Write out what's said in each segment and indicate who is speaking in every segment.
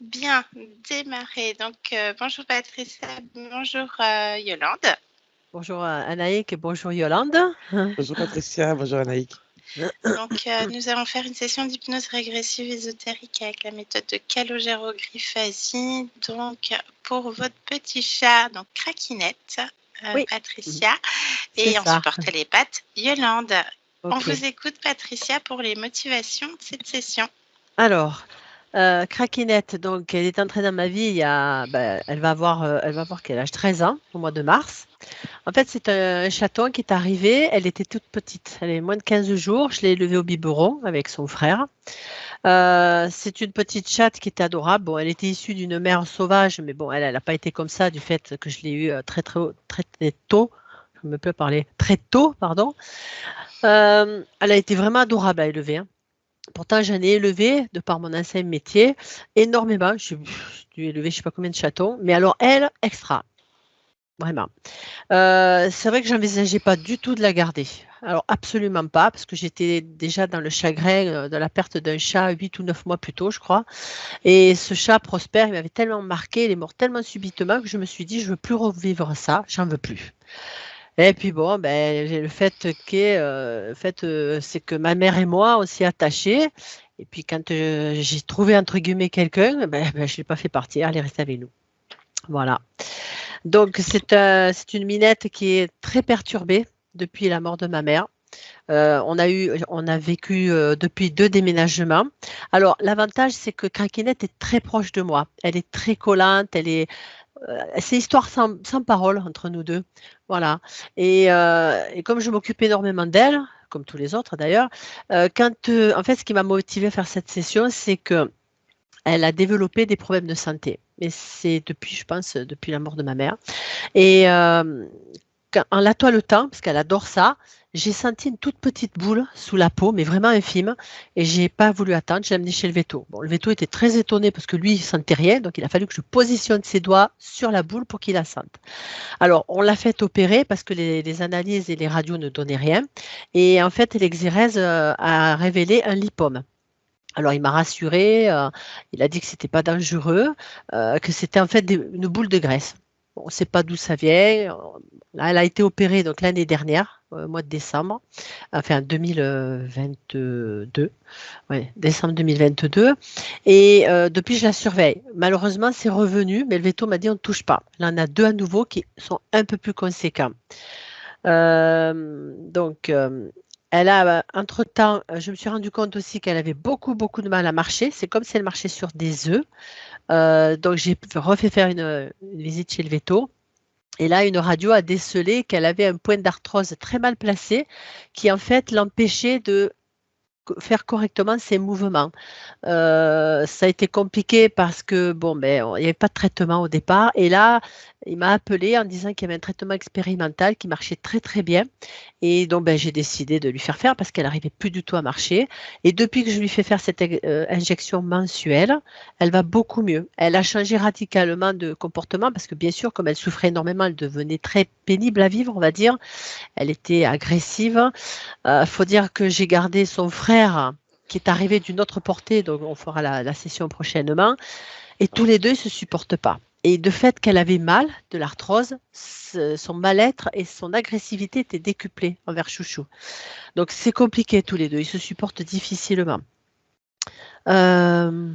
Speaker 1: bien démarrer. Donc, bonjour Patricia, bonjour Yolande.
Speaker 2: Bonjour Anaïk et bonjour Yolande.
Speaker 3: Bonjour Patricia, bonjour Anaïk.
Speaker 1: Donc, nous allons faire une session d'hypnose régressive ésotérique avec la méthode de calogérographie. Donc, pour votre petit chat, donc Craquinette,
Speaker 2: Oui,
Speaker 1: Patricia,
Speaker 2: c'est
Speaker 1: et en
Speaker 2: ça.
Speaker 1: supportant les pattes, Yolande. On
Speaker 2: Ok.
Speaker 1: vous écoute, Patricia, pour les motivations de cette session.
Speaker 2: Alors, Craquinette, donc, elle est entrée dans ma vie elle va avoir quel âge? 13 ans, au mois de mars. En fait, c'est un chaton qui est arrivé. Elle était toute petite. Elle avait moins de 15 jours. Je l'ai élevée au biberon avec son frère. C'est une petite chatte qui était adorable. Bon, elle était issue d'une mère sauvage, mais bon, elle n'a pas été comme ça du fait que je l'ai eue très tôt. Je me peux parler très tôt, pardon. Elle a été vraiment adorable à élever, hein. Pourtant, j'en ai élevé, de par mon ancien métier, énormément. J'ai dû élever je ne sais pas combien de chatons. Mais alors, elle, extra. Vraiment. C'est vrai que j'envisageais pas du tout de la garder. Alors, absolument pas, parce que j'étais déjà dans le chagrin de la perte d'un chat 8 ou 9 mois plus tôt, je crois. Et ce chat, Prosper, il m'avait tellement marqué, il est mort tellement subitement que je me suis dit, je veux plus revivre ça, j'en veux plus. Et puis bon, ben, j'ai c'est que ma mère et moi, on s'y est attachés. Et puis quand j'ai trouvé entre guillemets quelqu'un, je l'ai pas fait partir, elle est restée avec nous. Voilà. Donc c'est une minette qui est très perturbée depuis la mort de ma mère. On a vécu depuis 2 déménagements. Alors l'avantage, c'est que Craquinette est très proche de moi. Elle est très collante, c'est histoire sans parole entre nous deux. Voilà. Et comme je m'occupe énormément d'elle, comme tous les autres d'ailleurs, en fait, ce qui m'a motivé à faire cette session, c'est que elle a développé des problèmes de santé. Mais c'est depuis, je pense, depuis la mort de ma mère. Et en la toilettant, parce qu'elle adore ça, j'ai senti une toute petite boule sous la peau, mais vraiment infime, et j'ai pas voulu attendre, j'ai amené chez le veto. Bon, le veto était très étonné parce que lui, il sentait rien, donc il a fallu que je positionne ses doigts sur la boule pour qu'il la sente. Alors, on l'a fait opérer parce que les analyses et les radios ne donnaient rien, et en fait, l'exérèse a révélé un lipome. Alors, il m'a rassuré, il a dit que c'était pas dangereux, que c'était en fait une boule de graisse. Bon, on ne sait pas d'où ça vient. Là, elle a été opérée donc l'année dernière, au mois de décembre, enfin 2022, ouais, décembre 2022. Et depuis, je la surveille. Malheureusement, c'est revenu, mais le veto m'a dit on ne touche pas. Là, on a deux à nouveau qui sont un peu plus conséquents. Donc, elle a, entre-temps, je me suis rendu compte aussi qu'elle avait beaucoup, beaucoup de mal à marcher. C'est comme si elle marchait sur des œufs. Donc, j'ai refait faire une visite chez le veto. Et là, une radio a décelé qu'elle avait un point d'arthrose très mal placé qui, en fait, l'empêchait de faire correctement ses mouvements. Ça a été compliqué parce que bon, il n'y avait pas de traitement au départ. Et là, il m'a appelé en disant qu'il y avait un traitement expérimental qui marchait très très bien. Et donc, j'ai décidé de lui faire parce qu'elle n'arrivait plus du tout à marcher. Et depuis que je lui fais faire cette injection mensuelle, elle va beaucoup mieux. Elle a changé radicalement de comportement parce que bien sûr, comme elle souffrait énormément, elle devenait très pénible à vivre, on va dire. Elle était agressive. Faut dire que j'ai gardé son frère qui est arrivé d'une autre portée, donc on fera la session prochainement, et tous les deux ne se supportent pas. Et de fait qu'elle avait mal, de l'arthrose, son mal-être et son agressivité étaient décuplés envers Chouchou. Donc c'est compliqué tous les deux, ils se supportent difficilement. Euh,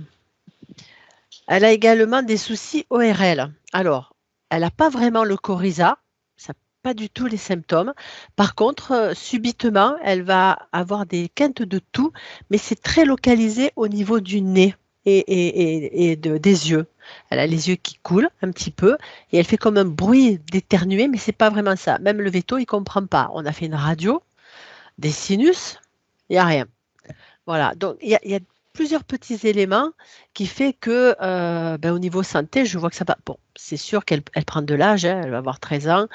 Speaker 2: Elle a également des soucis ORL. Alors, elle n'a pas vraiment le coryza, ça n'a pas du tout les symptômes. Par contre, subitement, elle va avoir des quintes de toux, mais c'est très localisé au niveau du nez et des yeux. Elle a les yeux qui coulent un petit peu et elle fait comme un bruit d'éternuer, mais c'est pas vraiment ça. Même le veto, il ne comprend pas. On a fait une radio, des sinus, il n'y a rien. Voilà, donc il y a plusieurs petits éléments qui fait que au niveau santé, je vois que ça va. Bon, c'est sûr qu'elle prend de l'âge, hein, elle va avoir 13 ans,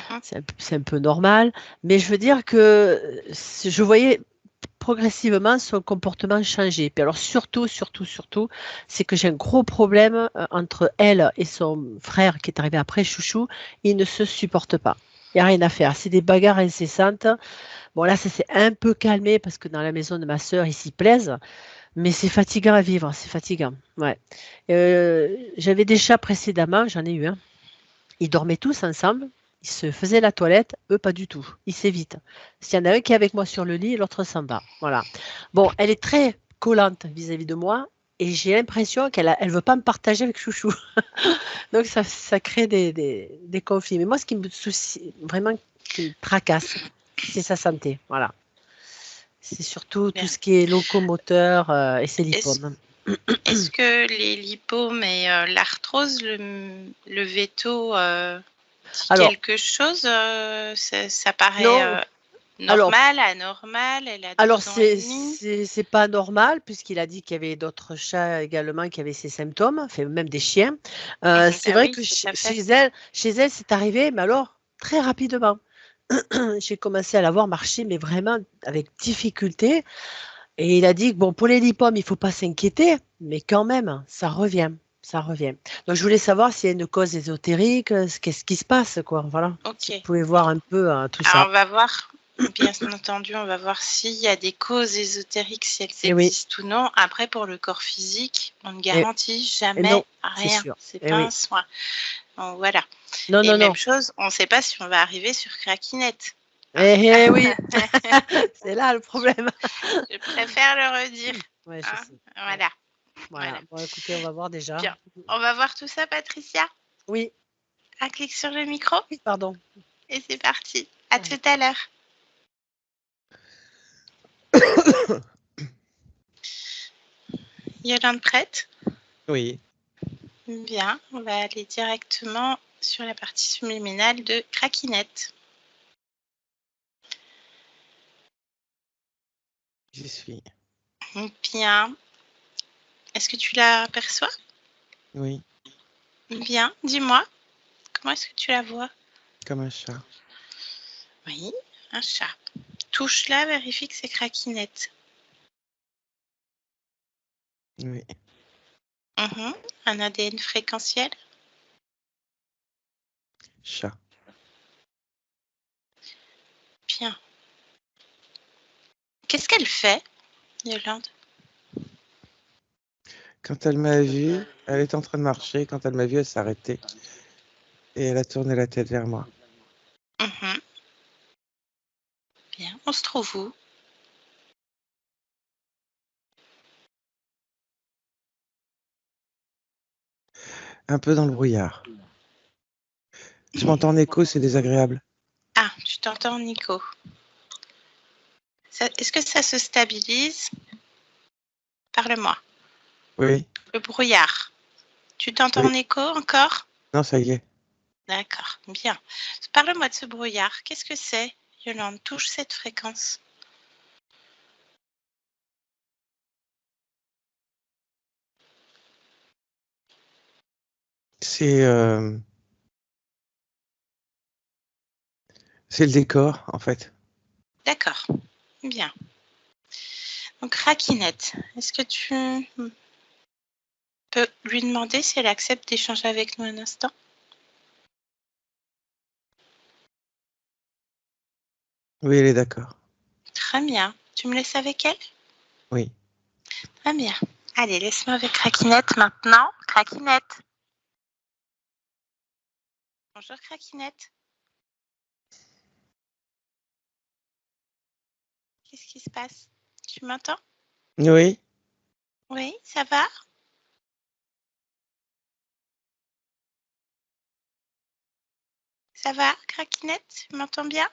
Speaker 1: Mhm.
Speaker 2: c'est un peu normal, mais je veux dire que je voyais progressivement son comportement changer. Puis alors surtout, c'est que j'ai un gros problème entre elle et son frère qui est arrivé après, Chouchou, ils ne se supportent pas. Il n'y a rien à faire. C'est des bagarres incessantes. Bon, là, ça s'est un peu calmé parce que dans la maison de ma sœur, ils s'y plaisent. Mais c'est fatigant à vivre, c'est fatigant. Ouais. J'avais des chats précédemment, j'en ai eu un. Ils dormaient tous ensemble, ils se faisaient la toilette, eux pas du tout. Ils s'évitent. S'il y en a un qui est avec moi sur le lit, l'autre s'en va. Voilà. Bon, elle est très collante vis-à-vis de moi et j'ai l'impression elle veut pas me partager avec Chouchou. Donc ça crée des conflits. Mais moi, ce qui me soucie, vraiment, qui me tracasse, c'est sa santé. Voilà. C'est surtout tout
Speaker 1: Bien.
Speaker 2: ce qui est locomoteur et ses
Speaker 1: Est-ce
Speaker 2: lipomes.
Speaker 1: est-ce que les lipomes et l'arthrose, le veto, dit
Speaker 2: Alors,
Speaker 1: quelque chose? Ça paraît
Speaker 2: non, alors,
Speaker 1: normal, anormal? Elle a
Speaker 2: alors
Speaker 1: 2 ans et
Speaker 2: c'est
Speaker 1: demi.
Speaker 2: c'est pas normal puisqu'il a dit qu'il y avait d'autres chats également qui avaient ces symptômes, enfin, même des chiens. C'est
Speaker 1: Bah
Speaker 2: vrai
Speaker 1: oui,
Speaker 2: que
Speaker 1: tout à fait.
Speaker 2: chez elle, c'est arrivé, mais alors très rapidement. J'ai commencé à la voir marcher, mais vraiment avec difficulté. Et il a dit que bon, pour les lipomes, il faut pas s'inquiéter, mais quand même, ça revient. Ça revient. Donc, je voulais savoir s'il y a une cause ésotérique, qu'est-ce qui se passe, quoi. Voilà. Si vous
Speaker 1: OK.
Speaker 2: pouvez voir un peu tout ça.
Speaker 1: Alors on va voir, bien entendu, on va voir s'il y a des causes ésotériques, si elles
Speaker 2: Et oui,
Speaker 1: existent ou non. Après, pour le corps physique, on ne
Speaker 2: et,
Speaker 1: garantit
Speaker 2: et
Speaker 1: jamais
Speaker 2: non, c'est
Speaker 1: rien.
Speaker 2: sûr.
Speaker 1: C'est
Speaker 2: Et
Speaker 1: pas un
Speaker 2: oui.
Speaker 1: soin. Donc voilà.
Speaker 2: Non,
Speaker 1: Et
Speaker 2: non,
Speaker 1: même
Speaker 2: non.
Speaker 1: chose, on ne sait pas si on va arriver sur Craquinette, hein.
Speaker 2: Oui, c'est là le problème.
Speaker 1: Je préfère le redire,
Speaker 2: Ouais, je
Speaker 1: hein.
Speaker 2: sais. Ouais,
Speaker 1: Voilà,
Speaker 2: voilà.
Speaker 1: voilà.
Speaker 2: Bon, écoutez, on va voir déjà.
Speaker 1: Bien. On va voir tout ça, Patricia.
Speaker 2: Oui,
Speaker 1: Un clic sur le micro
Speaker 2: oui, pardon.
Speaker 1: et c'est parti. À
Speaker 2: Ouais.
Speaker 1: tout à l'heure. Yolande prête?
Speaker 3: Oui,
Speaker 1: Bien, on va aller directement sur la partie subliminale de Craquinette.
Speaker 3: j'y suis.
Speaker 1: Bien. Est-ce que tu l'aperçois?
Speaker 3: Oui,
Speaker 1: Bien. Dis-moi, comment est-ce que tu la vois?
Speaker 3: comme un chat.
Speaker 1: Oui, un chat. Touche-la, vérifie que c'est Craquinette.
Speaker 3: Oui,
Speaker 1: Un ADN fréquentiel?
Speaker 3: chat.
Speaker 1: Bien. Qu'est-ce qu'elle fait, Yolande?
Speaker 3: Quand elle m'a vu, elle était en train de marcher. Quand elle m'a vu, elle s'est arrêtée et elle a tourné la tête vers moi.
Speaker 1: Mhm. Bien. On se trouve où?
Speaker 3: Un peu dans le brouillard. Je m'entends en écho, c'est désagréable.
Speaker 1: Ah, tu t'entends, Nico. Est-ce que ça se stabilise? Parle-moi.
Speaker 3: Oui,
Speaker 1: Le brouillard. Tu t'entends
Speaker 3: oui.
Speaker 1: en écho encore?
Speaker 3: Non, ça y est.
Speaker 1: D'accord, bien. Parle-moi de ce brouillard. Qu'est-ce que c'est, Yolande? Touche cette fréquence.
Speaker 3: C'est c'est le décor, en fait.
Speaker 1: D'accord, bien. Donc, Rakinette, est-ce que tu peux lui demander si elle accepte d'échanger avec nous un instant?
Speaker 3: Oui, elle est d'accord.
Speaker 1: Très bien. Tu me laisses avec elle?
Speaker 3: Oui.
Speaker 1: Très bien. Allez, laisse-moi avec Craquinette maintenant. Craquinette. Bonjour Craquinette. Qu'est-ce qui se passe? Tu m'entends?
Speaker 3: Oui,
Speaker 1: Oui, ça va? Ça va, Craquinette? Tu m'entends bien?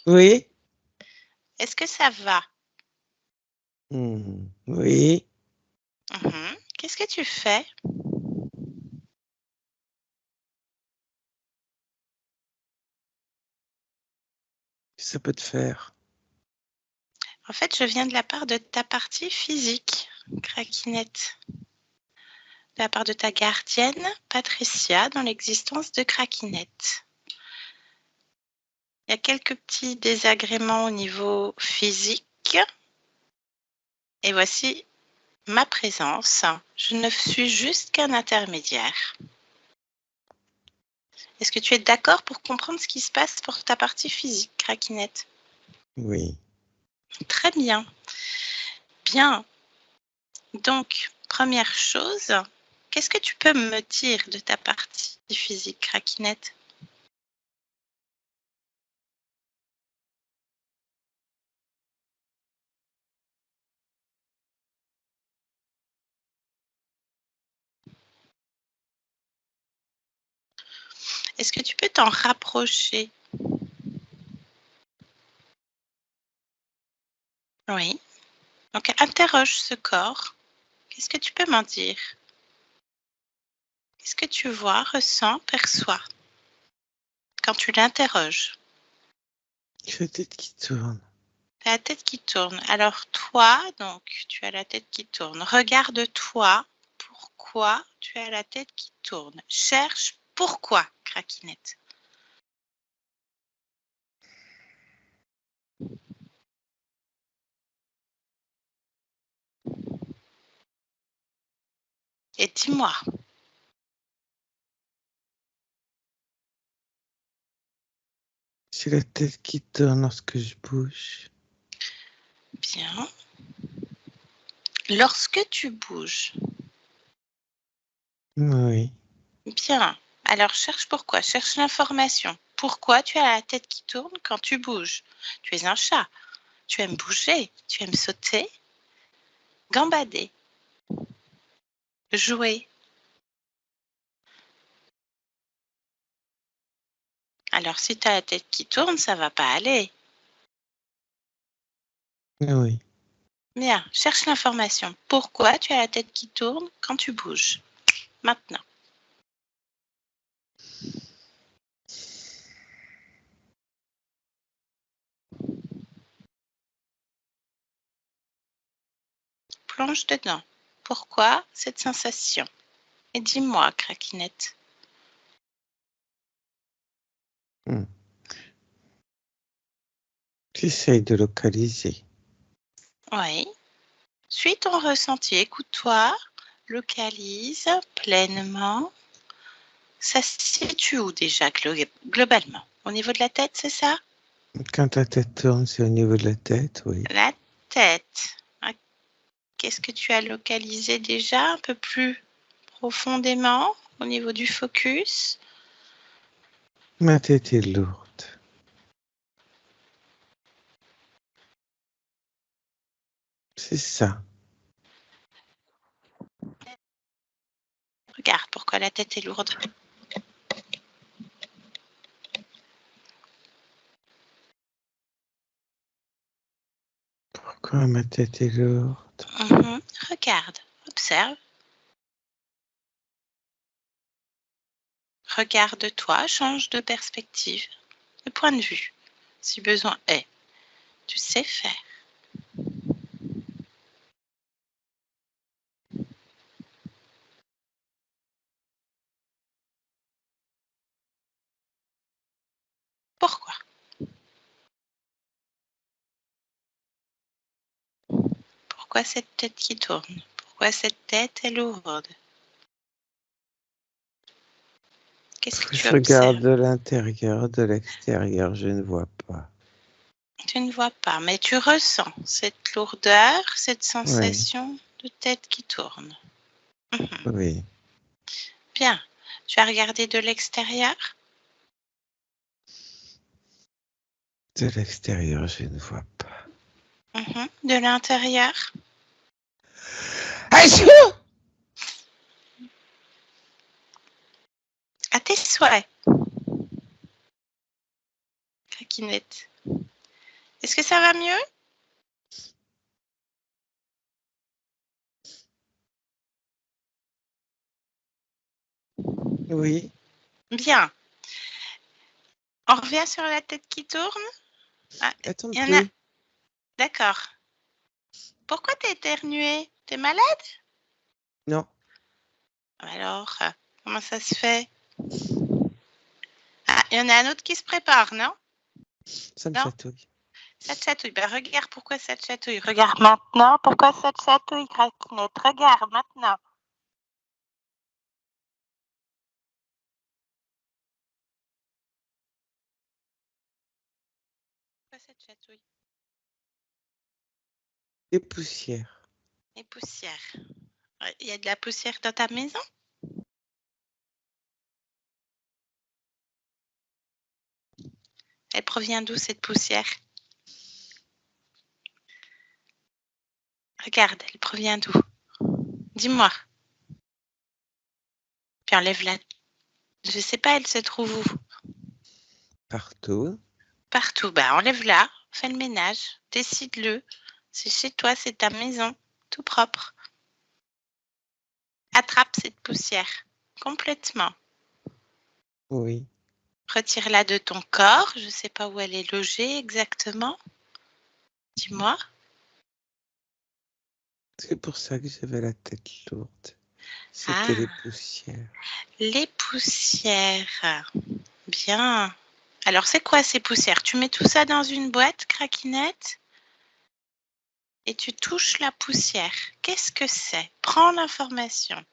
Speaker 3: oui.
Speaker 1: Est-ce que ça va?
Speaker 3: Oui.
Speaker 1: Qu'est-ce que tu fais?
Speaker 3: Ça peut te faire.
Speaker 1: En fait, je viens de la part de ta partie physique, Craquinette. De la part de ta gardienne, Patricia, dans l'existence de Craquinette. Il y a quelques petits désagréments au niveau physique. Et voici ma présence. Je ne suis juste qu'un intermédiaire. Est-ce que tu es d'accord pour comprendre ce qui se passe pour ta partie physique, Craquinette?
Speaker 3: Oui.
Speaker 1: Très bien. Bien. Donc, première chose, qu'est-ce que tu peux me dire de ta partie physique, Craquinette? Est-ce que tu peux t'en rapprocher? Oui. Donc, interroge ce corps. Qu'est-ce que tu peux m'en dire? Qu'est-ce que tu vois, ressens, perçois quand tu l'interroges?
Speaker 3: J'ai la tête qui tourne.
Speaker 1: Tu as la tête qui tourne. Alors toi, donc, tu as la tête qui tourne. Regarde-toi. Pourquoi tu as la tête qui tourne? Cherche pourquoi, Craquinette. Et dis-moi.
Speaker 3: J'ai la tête qui tourne lorsque je bouge.
Speaker 1: Bien. Lorsque tu bouges.
Speaker 3: Oui.
Speaker 1: Bien. Alors cherche pourquoi. Cherche l'information. Pourquoi tu as la tête qui tourne quand tu bouges? Tu es un chat. Tu aimes bouger. Tu aimes sauter. Gambader. Jouer. Alors si tu as la tête qui tourne, ça va pas aller.
Speaker 3: Oui.
Speaker 1: Bien, cherche l'information. Pourquoi tu as la tête qui tourne quand tu bouges? Maintenant. Plonge dedans. Pourquoi cette sensation? Et dis-moi, Craquinette.
Speaker 3: J'essaye de localiser.
Speaker 1: Oui. Suis ton ressenti. Écoute-toi. Localise pleinement. Ça se situe où déjà globalement? Au niveau de la tête, c'est ça?
Speaker 3: Quand la tête tourne, c'est au niveau de la tête, oui.
Speaker 1: La tête. Ah, qu'est-ce que tu as localisé déjà un peu plus profondément au niveau du focus?
Speaker 3: Ma tête est lourde. C'est ça.
Speaker 1: Regarde pourquoi la tête est lourde.
Speaker 3: Pourquoi ma tête est lourde?
Speaker 1: Regarde, observe. Regarde-toi, change de perspective, de point de vue, si besoin est. Tu sais faire. Pourquoi? Pourquoi cette tête qui tourne? Pourquoi cette tête est lourde? Qu'est-ce que tu
Speaker 3: Je regarde
Speaker 1: observes?
Speaker 3: de l'intérieur, de l'extérieur, je ne vois pas.
Speaker 1: Tu ne vois pas, mais tu ressens cette lourdeur, cette
Speaker 3: Oui,
Speaker 1: sensation de tête qui tourne.
Speaker 3: oui.
Speaker 1: Bien. Tu as regardé de l'extérieur?
Speaker 3: De l'extérieur, je ne vois pas.
Speaker 1: De l'intérieur?
Speaker 3: Achou!
Speaker 1: À tes souhaits, Craquinette. Est-ce que ça va mieux?
Speaker 3: Oui.
Speaker 1: Bien. On revient sur la tête qui tourne. Ah,
Speaker 3: Attends un
Speaker 1: il y en a.
Speaker 3: peu.
Speaker 1: D'accord. Pourquoi t'es éternué? T'es malade?
Speaker 3: Non,
Speaker 1: Alors, comment ça se fait? Ah, il y en a un autre qui se prépare, non?
Speaker 3: ça me
Speaker 1: Non?
Speaker 3: chatouille.
Speaker 1: Ça te chatouille. Ben, regarde pourquoi ça te chatouille. Regarde maintenant pourquoi ça te chatouille, Craquinette. Regarde maintenant. Pourquoi ça te chatouille?
Speaker 3: Des poussières.
Speaker 1: Les poussières. Il y a de la poussière dans ta maison? Elle provient d'où cette poussière? Regarde, elle provient d'où? Dis-moi. Puis enlève-la. Je sais pas, elle se trouve où?
Speaker 3: Partout.
Speaker 1: Partout. Bah, enlève-la, fais le ménage, décide-le. C'est chez toi, c'est ta maison, tout propre. Attrape cette poussière complètement.
Speaker 3: Oui.
Speaker 1: Retire-la de ton corps. Je ne sais pas où elle est logée exactement. Dis-moi.
Speaker 3: C'est pour ça que j'avais la tête lourde. C'était
Speaker 1: Ah,
Speaker 3: les poussières.
Speaker 1: les poussières. Bien. Alors, c'est quoi ces poussières? Tu mets tout ça dans une boîte, craquinette, et tu touches la poussière. Qu'est-ce que c'est? Prends l'information.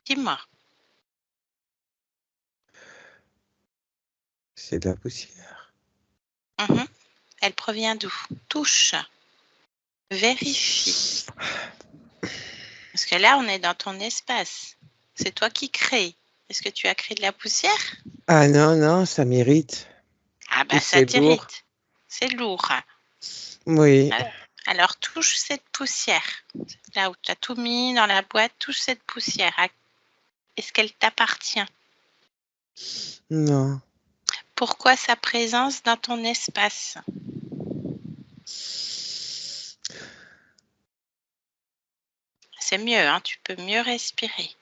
Speaker 1: Dis-moi.
Speaker 3: C'est de la poussière.
Speaker 1: Mhm. Elle provient d'où? Touche. Vérifie. Parce que là, on est dans ton espace. C'est toi qui crées. Est-ce que tu as créé de la poussière?
Speaker 3: Ah non, non, ça m'irrite.
Speaker 1: Ah
Speaker 3: Et
Speaker 1: bah ça
Speaker 3: c'est lourd.
Speaker 1: t'irrite. C'est lourd.
Speaker 3: Oui.
Speaker 1: Alors touche cette poussière. Là où tu as tout mis dans la boîte, touche cette poussière. Est-ce qu'elle t'appartient?
Speaker 3: Non.
Speaker 1: Pourquoi sa présence dans ton espace? C'est mieux, hein, tu peux mieux respirer.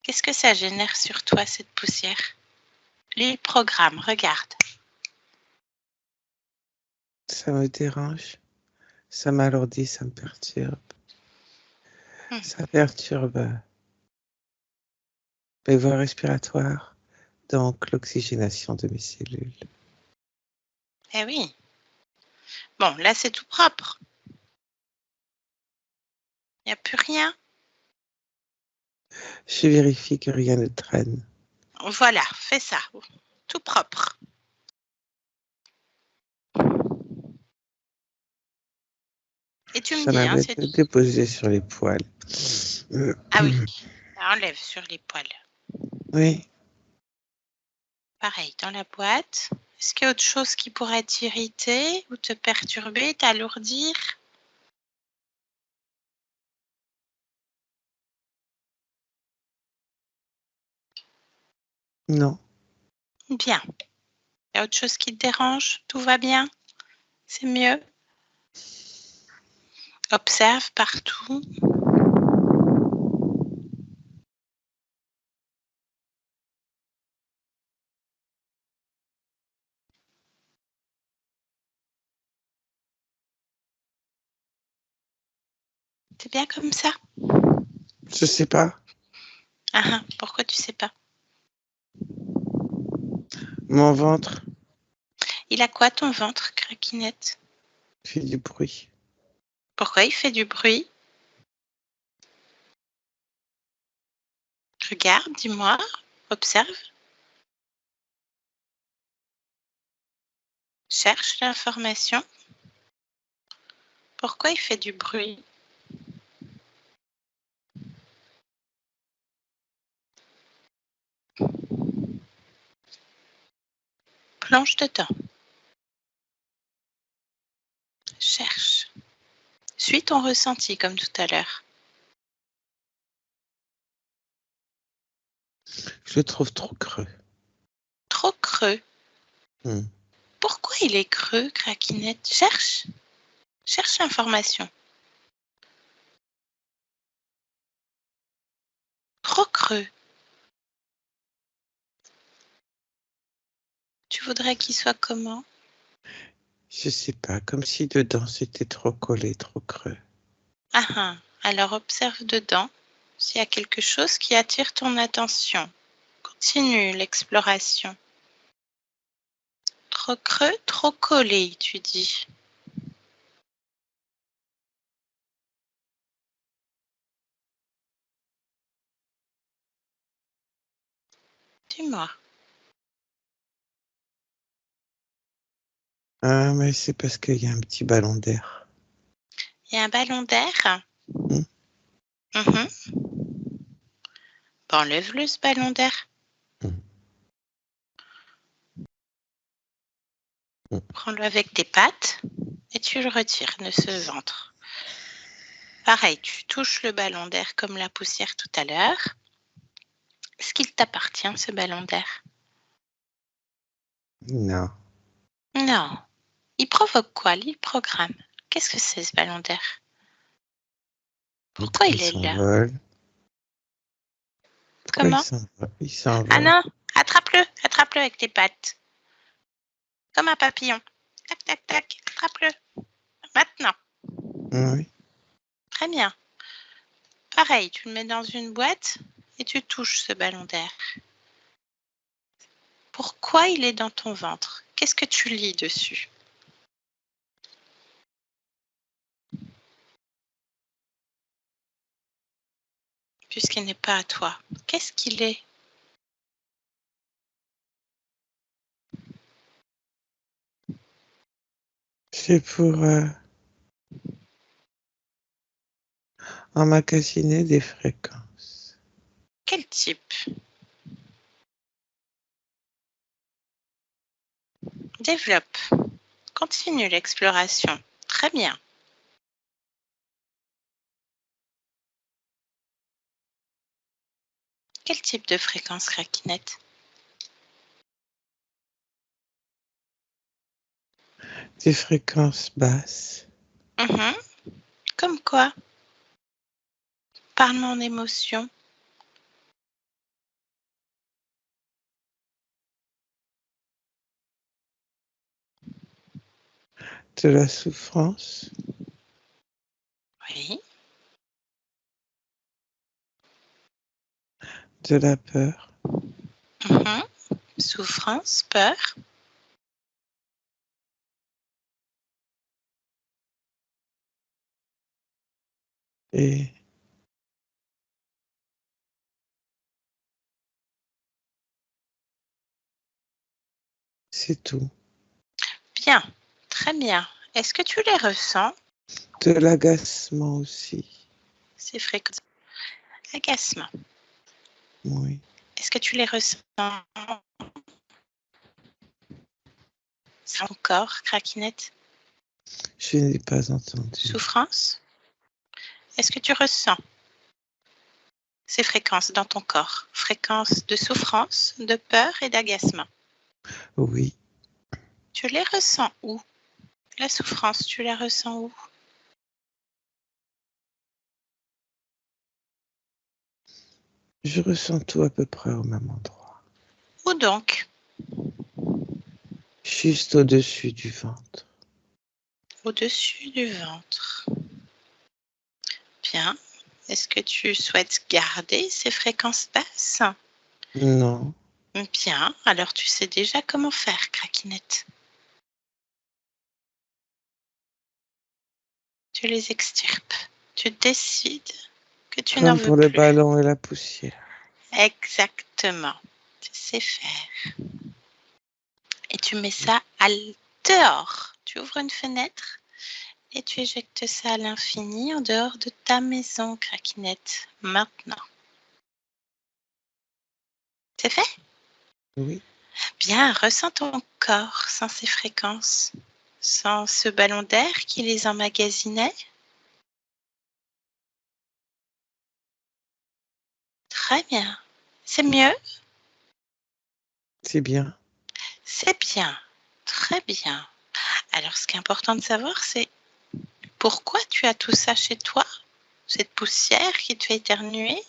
Speaker 1: Qu'est-ce que ça génère sur toi, cette poussière? Lis le programme, regarde.
Speaker 3: Ça me dérange. Ça m'alourdit, ça me perturbe.
Speaker 1: Hmm.
Speaker 3: Ça perturbe mes voies respiratoires, donc l'oxygénation de mes cellules.
Speaker 1: Eh oui. Bon, là c'est tout propre. Il n'y a plus rien.
Speaker 3: Je vérifie que rien ne traîne.
Speaker 1: Voilà, fais ça. Tout propre. Et tu me
Speaker 3: J'en
Speaker 1: dis, hein,
Speaker 3: avais
Speaker 1: c'est...
Speaker 3: déposé sur les poils.
Speaker 1: Ah oui, enlève sur les poils.
Speaker 3: Oui.
Speaker 1: Pareil, dans la boîte. Est-ce qu'il y a autre chose qui pourrait t'irriter ou te perturber, t'alourdir?
Speaker 3: Non.
Speaker 1: Bien. Il y a autre chose qui te dérange? Tout va bien? C'est mieux? Observe partout. C'est bien comme ça?
Speaker 3: Je sais pas.
Speaker 1: Ah, ah, pourquoi tu sais pas?
Speaker 3: Mon ventre
Speaker 1: Il a quoi ton ventre, craquinette?
Speaker 3: fait du bruit.
Speaker 1: Pourquoi il fait du bruit? Regarde, dis-moi, observe, cherche l'information. Pourquoi il fait du bruit? Plonge dedans, cherche. Suis ton ressenti comme tout à l'heure.
Speaker 3: Je le trouve trop creux.
Speaker 1: Trop creux.
Speaker 3: Hmm.
Speaker 1: Pourquoi il est creux, craquinette? Cherche, cherche l'information. Trop creux. Tu voudrais qu'il soit comment?
Speaker 3: Je sais pas, comme si dedans c'était trop collé, trop creux.
Speaker 1: Ah ah, alors observe dedans s'il y a quelque chose qui attire ton attention. Continue l'exploration. Trop creux, trop collé, tu dis. Dis-moi.
Speaker 3: Ah, mais c'est parce qu'il y a un petit ballon d'air.
Speaker 1: Il y a un ballon d'air.
Speaker 3: Hmm.
Speaker 1: Mhm. Bon, enlève-le, ce ballon d'air.
Speaker 3: Hmm. Hmm.
Speaker 1: Prends-le avec tes pattes et tu le retires de ce ventre. Pareil, tu touches le ballon d'air comme la poussière tout à l'heure. Est-ce qu'il t'appartient, ce ballon d'air?
Speaker 3: Non.
Speaker 1: Non. Il provoque quoi? Il programme. Qu'est-ce que c'est, ce ballon d'air? Pourquoi
Speaker 3: Il
Speaker 1: il est là?
Speaker 3: s'envole. Pourquoi il
Speaker 1: Comment?
Speaker 3: s'envole? Il
Speaker 1: Ah
Speaker 3: s'envole.
Speaker 1: non, attrape-le avec tes pattes. Comme un papillon. Tac, tac, tac, attrape-le. Maintenant.
Speaker 3: Oui.
Speaker 1: Très bien. Pareil, tu le mets dans une boîte et tu touches ce ballon d'air. Pourquoi il est dans ton ventre? Qu'est-ce que tu lis dessus? Puisqu'il n'est pas à toi. Qu'est-ce qu'il est?
Speaker 3: C'est pour emmagasiner des fréquences.
Speaker 1: Quel type? Développe. Continue l'exploration. Très bien. Quel type de fréquence, Craquinette?
Speaker 3: Des fréquences basses.
Speaker 1: Mhm. Comme quoi? Parle-moi en émotion.
Speaker 3: De la souffrance.
Speaker 1: Oui.
Speaker 3: De la peur.
Speaker 1: Mhm. Souffrance, peur.
Speaker 3: Et c'est tout.
Speaker 1: Bien. Très bien. Est-ce que tu les ressens,
Speaker 3: De l'agacement aussi.
Speaker 1: ces fréquences? Agacement.
Speaker 3: Oui.
Speaker 1: Est-ce que tu les ressens dans ton corps, Craquinette?
Speaker 3: Je n'ai pas entendu.
Speaker 1: Souffrance? Est-ce que tu ressens ces fréquences dans ton corps? Fréquences de souffrance, de peur et d'agacement.
Speaker 3: Oui.
Speaker 1: Tu les ressens où? La souffrance, tu la ressens où?
Speaker 3: Je ressens tout à peu près au même endroit.
Speaker 1: Où donc?
Speaker 3: Juste au-dessus du ventre.
Speaker 1: Au-dessus du ventre. Bien. Est-ce que tu souhaites garder ces fréquences basses?
Speaker 3: Non.
Speaker 1: Bien. Alors tu sais déjà comment faire, Craquinette. Tu les extirpes. Tu décides que tu n'en
Speaker 3: Comme
Speaker 1: veux
Speaker 3: pour le
Speaker 1: plus.
Speaker 3: ballon et la poussière.
Speaker 1: Exactement. Tu sais faire. Et tu mets ça dehors. Tu ouvres une fenêtre et tu éjectes ça à l'infini en dehors de ta maison, Craquinette. Maintenant. C'est fait?
Speaker 3: Oui.
Speaker 1: Bien, ressens ton corps sans ces fréquences, sans ce ballon d'air qui les emmagasinait. Très bien. C'est mieux?
Speaker 3: C'est bien.
Speaker 1: C'est bien. Très bien. Alors, ce qui est important de savoir, c'est pourquoi tu as tout ça chez toi? Cette poussière qui te fait éternuer?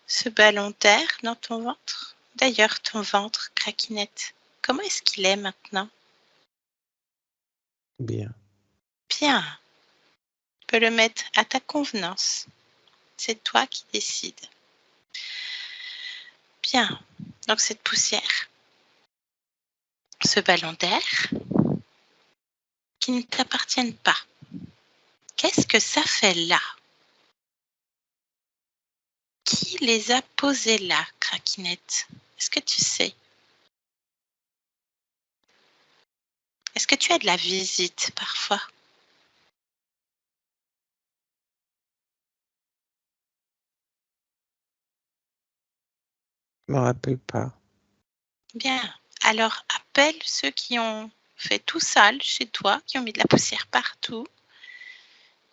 Speaker 1: Ce ballon d'air dans ton ventre? D'ailleurs, ton ventre, Craquinette, comment est-ce qu'il est maintenant?
Speaker 3: Bien.
Speaker 1: Bien. Tu peux le mettre à ta convenance. C'est toi qui décides. Bien. Donc, cette poussière, ce ballon d'air qui ne t'appartiennent pas. Qu'est-ce que ça fait là? Qui les a posés là, Craquinette? Est-ce que tu sais? Est-ce que tu as de la visite parfois?
Speaker 3: Je me rappelle pas.
Speaker 1: Bien. Alors, appelle ceux qui ont fait tout sale chez toi, qui ont mis de la poussière partout,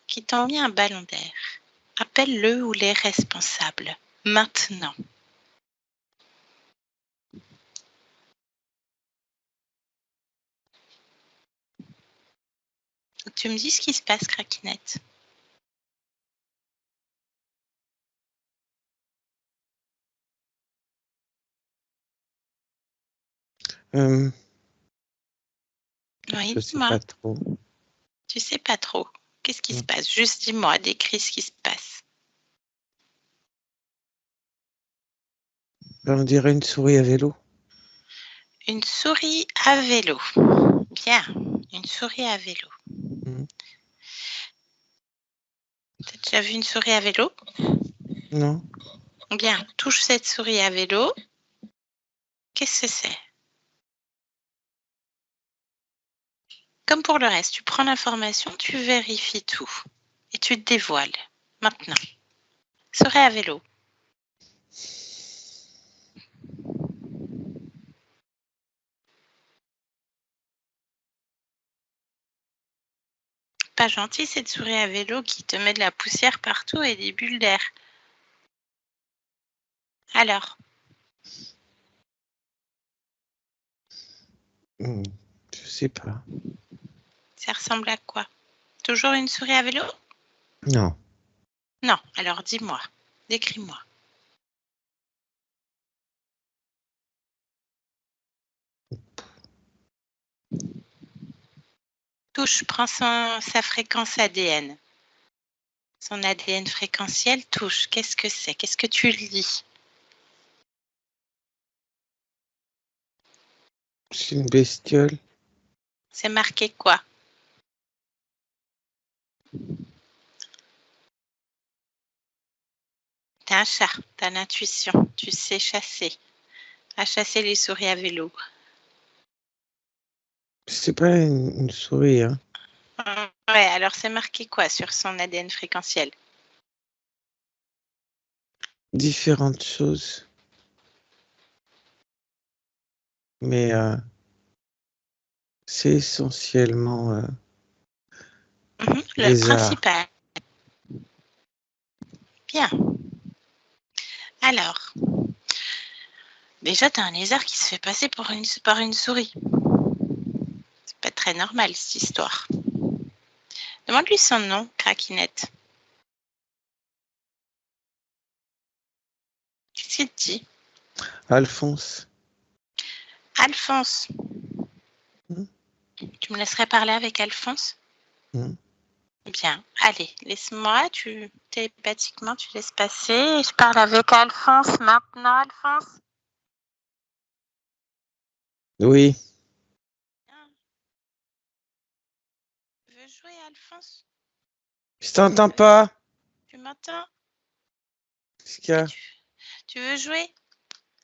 Speaker 1: qui t'ont mis un ballon d'air. Appelle le ou les responsables. Maintenant. Tu me dis ce qui se passe, Craquinette.
Speaker 3: Euh,
Speaker 1: Oui,
Speaker 3: je sais
Speaker 1: dis-moi.
Speaker 3: pas trop.
Speaker 1: Tu sais pas trop. Qu'est-ce qui se
Speaker 3: Mm.
Speaker 1: passe? Juste dis-moi, décris ce qui se passe.
Speaker 3: On dirait une souris à vélo.
Speaker 1: Une souris à vélo. Bien, une souris à vélo.
Speaker 3: Mm.
Speaker 1: T'as déjà vu une souris à vélo?
Speaker 3: Non,
Speaker 1: Bien, touche cette souris à vélo. Qu'est-ce que c'est? Comme pour le reste, tu prends l'information, tu vérifies tout et tu te dévoiles. Maintenant, souris à vélo. Pas gentil cette souris à vélo qui te met de la poussière partout et des bulles d'air. Alors,
Speaker 3: je sais pas.
Speaker 1: ça ressemble à quoi? Toujours une souris à vélo?
Speaker 3: Non,
Speaker 1: Non, alors dis-moi, décris-moi. Touche, prends sa fréquence ADN. Son ADN fréquentiel, touche. Qu'est-ce que c'est? Qu'est-ce que tu lis?
Speaker 3: c'est une bestiole.
Speaker 1: C'est marqué quoi? T'es un chat, t'as l'intuition, tu sais chasser. À chasser les souris à vélo.
Speaker 3: C'est pas une souris, hein.
Speaker 1: Ouais, alors c'est marqué quoi sur son ADN fréquentiel?
Speaker 3: Différentes choses. Mais c'est essentiellement
Speaker 1: Le
Speaker 3: lézard.
Speaker 1: principal. Bien. Alors, déjà, t'as un lézard qui se fait passer par une souris. C'est pas très normal, cette histoire. Demande-lui son nom, Craquinette. Qu'est-ce qu'il te dit?
Speaker 3: Alphonse.
Speaker 1: Alphonse.
Speaker 3: Hmm.
Speaker 1: Tu me laisserais parler avec Alphonse?
Speaker 3: Hmm.
Speaker 1: Bien. Allez, laisse-moi. Télépathiquement, tu laisses passer. Je parle avec Alphonse maintenant, Alphonse.
Speaker 3: Oui,
Speaker 1: Tu veux jouer, Alphonse?
Speaker 3: je t'entends pas.
Speaker 1: Tu m'entends?
Speaker 3: Qu'est-ce qu'il y a?
Speaker 1: Tu veux jouer,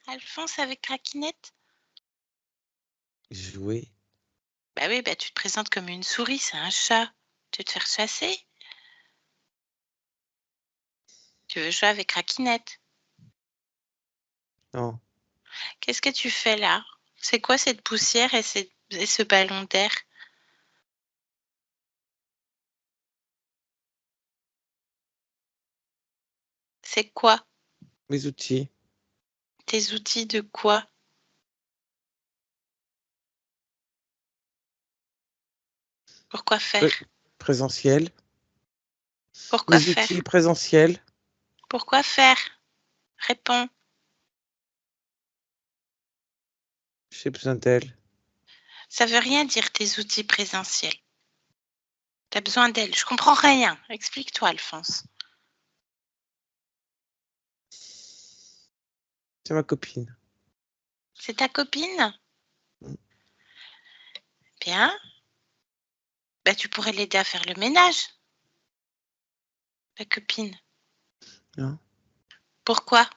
Speaker 1: Alphonse, avec Craquinette?
Speaker 3: Jouer.
Speaker 1: Bah oui, bah tu te présentes comme une souris, c'est un chat. Tu veux te faire chasser? Tu veux jouer avec Craquinette?
Speaker 3: Non,
Speaker 1: Qu'est-ce que tu fais là? C'est quoi cette poussière et ce ballon d'air? C'est quoi?
Speaker 3: mes outils.
Speaker 1: Tes outils de quoi? Pourquoi faire?
Speaker 3: Présentiel.
Speaker 1: Pourquoi
Speaker 3: Mes
Speaker 1: faire?
Speaker 3: outils présentiels.
Speaker 1: Pourquoi faire? Réponds.
Speaker 3: J'ai besoin d'elle.
Speaker 1: Ça veut rien dire tes outils présentiels. T'as besoin d'elle. Je comprends rien. Explique-toi, Alphonse.
Speaker 3: C'est ma copine.
Speaker 1: C'est ta copine?
Speaker 3: Mm.
Speaker 1: Bien. Bah, tu pourrais l'aider à faire le ménage, ta copine.
Speaker 3: Non,
Speaker 1: Pourquoi?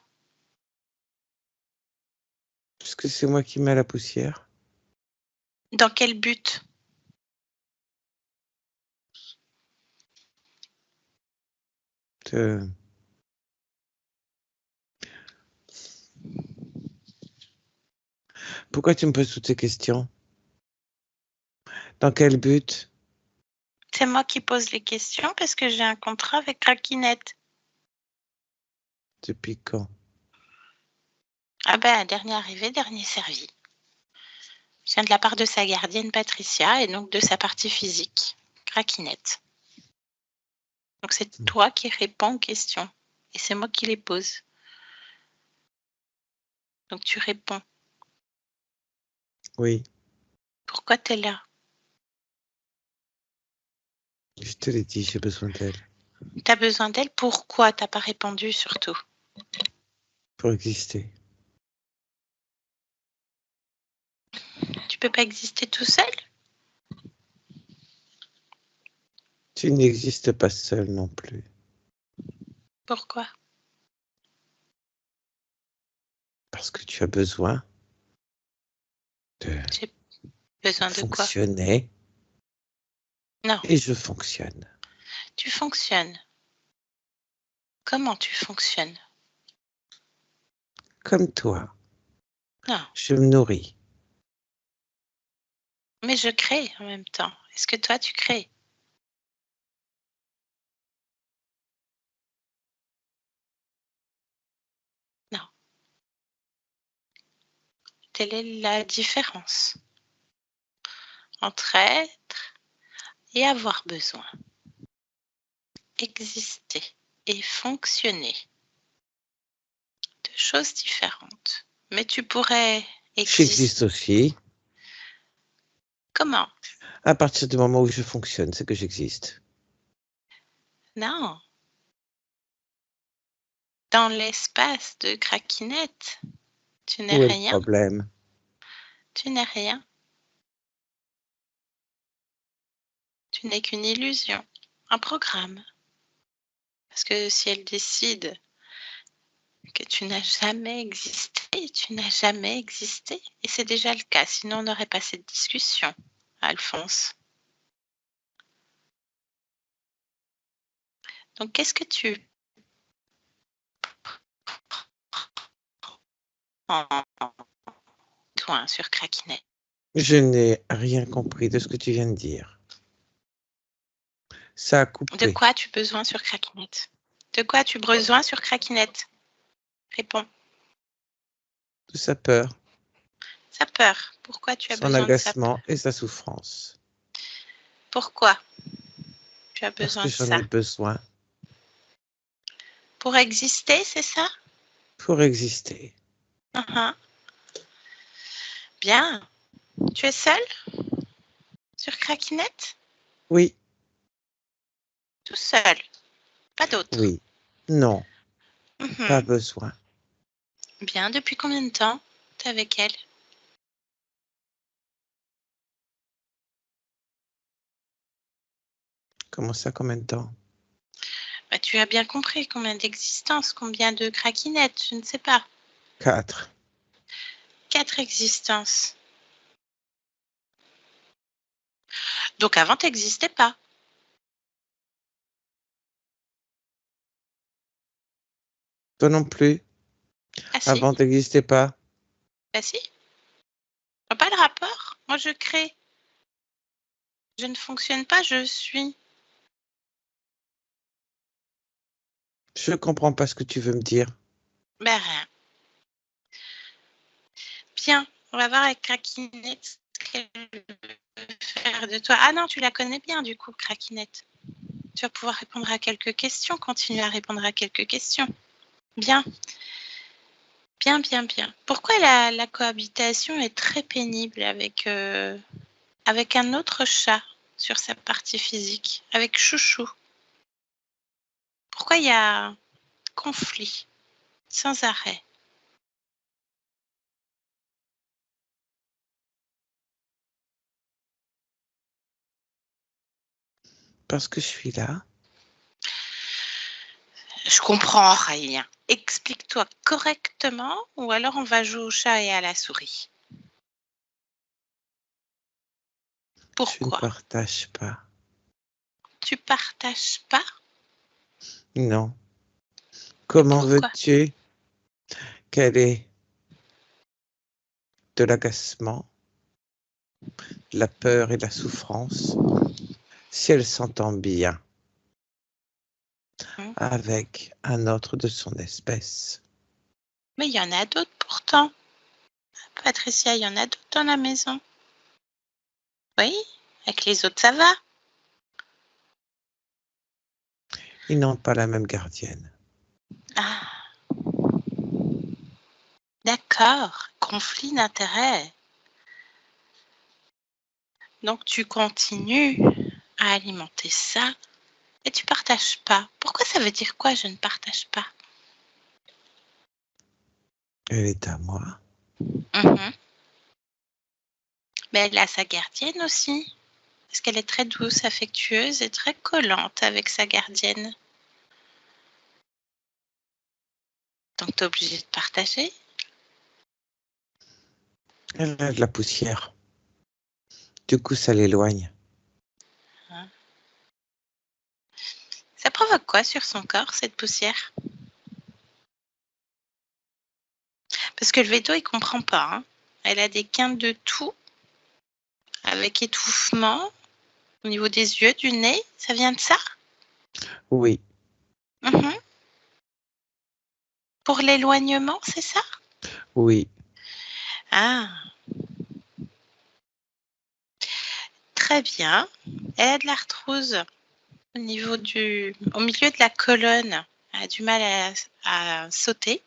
Speaker 3: parce que c'est moi qui mets la poussière.
Speaker 1: Dans quel but?
Speaker 3: Pourquoi tu me poses toutes ces questions? Dans quel but?
Speaker 1: C'est moi qui pose les questions parce que j'ai un contrat avec Craquinette.
Speaker 3: Depuis quand?
Speaker 1: Ah ben, dernier arrivé, dernier servi. Je viens de la part de sa gardienne Patricia et donc de sa partie physique, Craquinette. Donc c'est toi qui réponds aux questions et c'est moi qui les pose. Donc tu réponds.
Speaker 3: Oui,
Speaker 1: Pourquoi tu es là?
Speaker 3: je te l'ai dit, j'ai besoin d'elle
Speaker 1: Tu as besoin d'elle? Pourquoi tu n'as pas répondu surtout?
Speaker 3: pour exister.
Speaker 1: Tu peux pas exister tout seul?
Speaker 3: Tu n'existes pas seul non plus.
Speaker 1: Pourquoi?
Speaker 3: Parce que tu as besoin de
Speaker 1: J'ai besoin de quoi?
Speaker 3: fonctionner
Speaker 1: Non,
Speaker 3: et je fonctionne.
Speaker 1: tu fonctionnes. Comment tu fonctionnes?
Speaker 3: Comme toi,
Speaker 1: Non,
Speaker 3: je me nourris.
Speaker 1: mais je crée en même temps. Est-ce que toi, tu crées? Non. Telle est la différence entre être et avoir besoin. Exister et fonctionner. Deux choses différentes. Mais tu pourrais
Speaker 3: J'existe
Speaker 1: exister.
Speaker 3: aussi.
Speaker 1: Comment?
Speaker 3: À partir du moment où je fonctionne, c'est que j'existe.
Speaker 1: Non. Dans l'espace de Craquinette, tu n'es
Speaker 3: Où est le
Speaker 1: rien.
Speaker 3: problème?
Speaker 1: Tu n'es rien. Tu n'es qu'une illusion, un programme. Parce que si elle décide que tu n'as jamais existé, tu n'as jamais existé. Et c'est déjà le cas, sinon on n'aurait pas cette discussion, Alphonse. Donc qu'est-ce que tu prends, toi, sur Craquinette?
Speaker 3: Je n'ai rien compris de ce que tu viens de dire. Ça a
Speaker 1: De
Speaker 3: coupé.
Speaker 1: quoi as-tu besoin sur Craquinette? De quoi as-tu besoin sur Craquinette? Réponds.
Speaker 3: De sa peur,
Speaker 1: Sa peur. Pourquoi tu as
Speaker 3: son
Speaker 1: besoin de sa peur?
Speaker 3: agacement et sa souffrance.
Speaker 1: Pourquoi tu as
Speaker 3: Parce
Speaker 1: besoin
Speaker 3: que
Speaker 1: de
Speaker 3: j'en
Speaker 1: ça?
Speaker 3: ai besoin
Speaker 1: Pour exister, c'est ça?
Speaker 3: pour exister.
Speaker 1: Uh-huh. Bien. Tu es seul sur Craquinette?
Speaker 3: Oui,
Speaker 1: Tout seul. Pas d'autre.
Speaker 3: oui, non, pas
Speaker 1: Mhm.
Speaker 3: besoin.
Speaker 1: Bien. Depuis combien de temps tu es avec elle?
Speaker 3: Comment ça, combien de temps?
Speaker 1: Bah, tu as bien compris combien d'existences, combien de Craquinettes, je ne sais pas.
Speaker 3: 4.
Speaker 1: 4 existences. Donc avant, tu n'existais pas.
Speaker 3: Toi non plus.
Speaker 1: Ah si,
Speaker 3: Avant, t'existais pas.
Speaker 1: bah si. Pas le rapport. Moi, je crée. Je ne fonctionne pas, je suis.
Speaker 3: Je comprends pas ce que tu veux me dire.
Speaker 1: Ben rien. Bien, on va voir avec Craquinette ce qu'elle veut faire de toi. Ah non, tu la connais bien du coup, Craquinette. Tu vas pouvoir répondre à quelques questions, continuer à répondre à quelques questions. Bien, bien, bien, bien. Pourquoi la cohabitation est très pénible avec un autre chat sur sa partie physique, avec Chouchou? Pourquoi il y a conflit sans arrêt?
Speaker 3: Parce que je suis là.
Speaker 1: Je comprends rien. Explique-toi correctement ou alors on va jouer au chat et à la souris.
Speaker 3: Je ne
Speaker 1: Pourquoi?
Speaker 3: partage pas.
Speaker 1: Tu partages pas?
Speaker 3: Non. Comment
Speaker 1: pourquoi?
Speaker 3: veux-tu qu'elle ait de l'agacement, de la peur et de la souffrance si elle s'entend bien
Speaker 1: Hmm.
Speaker 3: avec un autre de son espèce?
Speaker 1: Mais il y en a d'autres pourtant. Patricia, il y en a d'autres dans la maison. Oui, avec les autres, ça va.
Speaker 3: Ils n'ont pas la même gardienne.
Speaker 1: Ah, d'accord. Conflit d'intérêts. Donc tu continues à alimenter ça et tu partages pas. Pourquoi ça veut dire quoi, je ne partage pas?
Speaker 3: Elle est à moi.
Speaker 1: Mhm. Mais elle a sa gardienne aussi. Parce qu'elle est très douce, affectueuse et très collante avec sa gardienne. Donc tu es obligé de partager.
Speaker 3: Elle a de la poussière. Du coup, ça l'éloigne.
Speaker 1: Ça provoque quoi sur son corps, cette poussière? Parce que le veto, il comprend pas. Hein. Elle a des quintes de toux avec étouffement au niveau des yeux, du nez. Ça vient de ça?
Speaker 3: Oui,
Speaker 1: Mhm. Pour l'éloignement, c'est ça?
Speaker 3: oui.
Speaker 1: Ah, très bien. Elle a de l'arthrose au niveau au milieu de la colonne. Elle a du mal à sauter.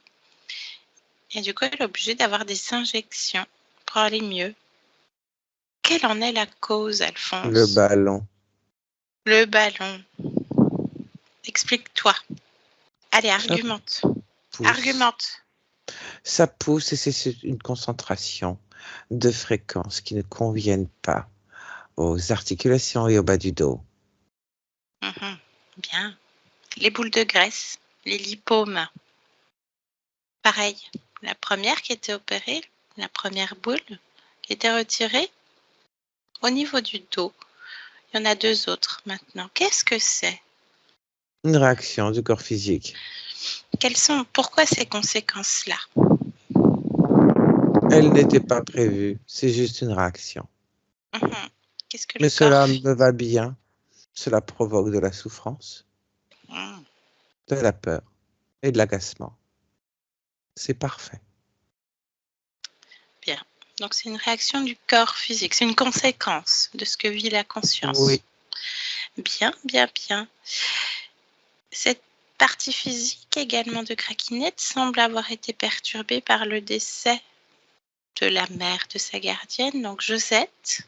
Speaker 1: Et du coup, elle est obligée d'avoir des injections pour aller mieux. Quelle en est la cause,
Speaker 3: Le
Speaker 1: Alphonse?
Speaker 3: ballon
Speaker 1: Le ballon. Explique-toi. Allez,
Speaker 3: ça
Speaker 1: argumente.
Speaker 3: pousse.
Speaker 1: Argumente.
Speaker 3: Ça pousse et c'est une concentration de fréquences qui ne conviennent pas aux articulations et au bas du dos.
Speaker 1: Mhm. Bien. Les boules de graisse, les lipomes. Pareil. La première qui était opérée, la première boule qui était retirée au niveau du dos. Il y en a deux autres maintenant. Qu'est-ce que c'est?
Speaker 3: Une réaction du corps physique.
Speaker 1: Pourquoi ces conséquences-là?
Speaker 3: Elle n'était pas prévue, c'est juste une réaction.
Speaker 1: Mhm. Qu'est-ce que le
Speaker 3: Mais
Speaker 1: corps
Speaker 3: cela
Speaker 1: fait?
Speaker 3: me va bien. Cela provoque de la souffrance,
Speaker 1: Mhm.
Speaker 3: de la peur et de l'agacement. C'est parfait.
Speaker 1: Bien. Donc c'est une réaction du corps physique, c'est une conséquence de ce que vit la conscience.
Speaker 3: Oui,
Speaker 1: Bien, bien, bien. Cette partie physique également de Craquinette semble avoir été perturbée par le décès de la mère de sa gardienne, donc Josette,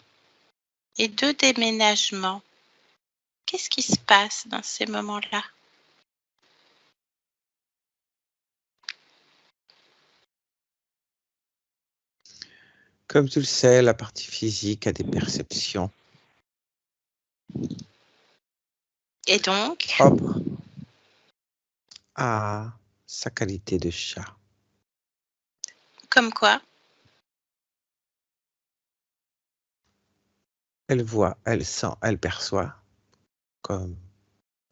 Speaker 1: et deux déménagements. Qu'est-ce qui se passe dans ces moments-là?
Speaker 3: comme tu le sais, la partie physique a des perceptions
Speaker 1: Et donc,
Speaker 3: propres à sa qualité de chat.
Speaker 1: comme quoi?
Speaker 3: Elle voit, elle sent, elle perçoit, comme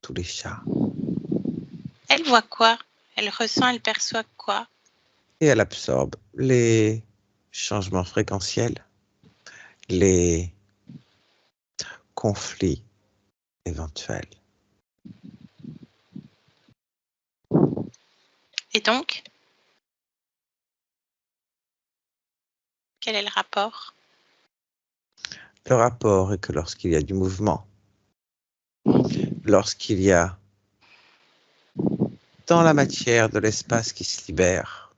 Speaker 3: tous les chats.
Speaker 1: Elle voit quoi? Elle ressent, elle perçoit quoi?
Speaker 3: Et elle absorbe les changements fréquentiels, les conflits éventuels.
Speaker 1: Et donc, quel est le rapport?
Speaker 3: Le rapport est que lorsqu'il y a du mouvement, lorsqu'il y a dans la matière de l'espace qui se libère,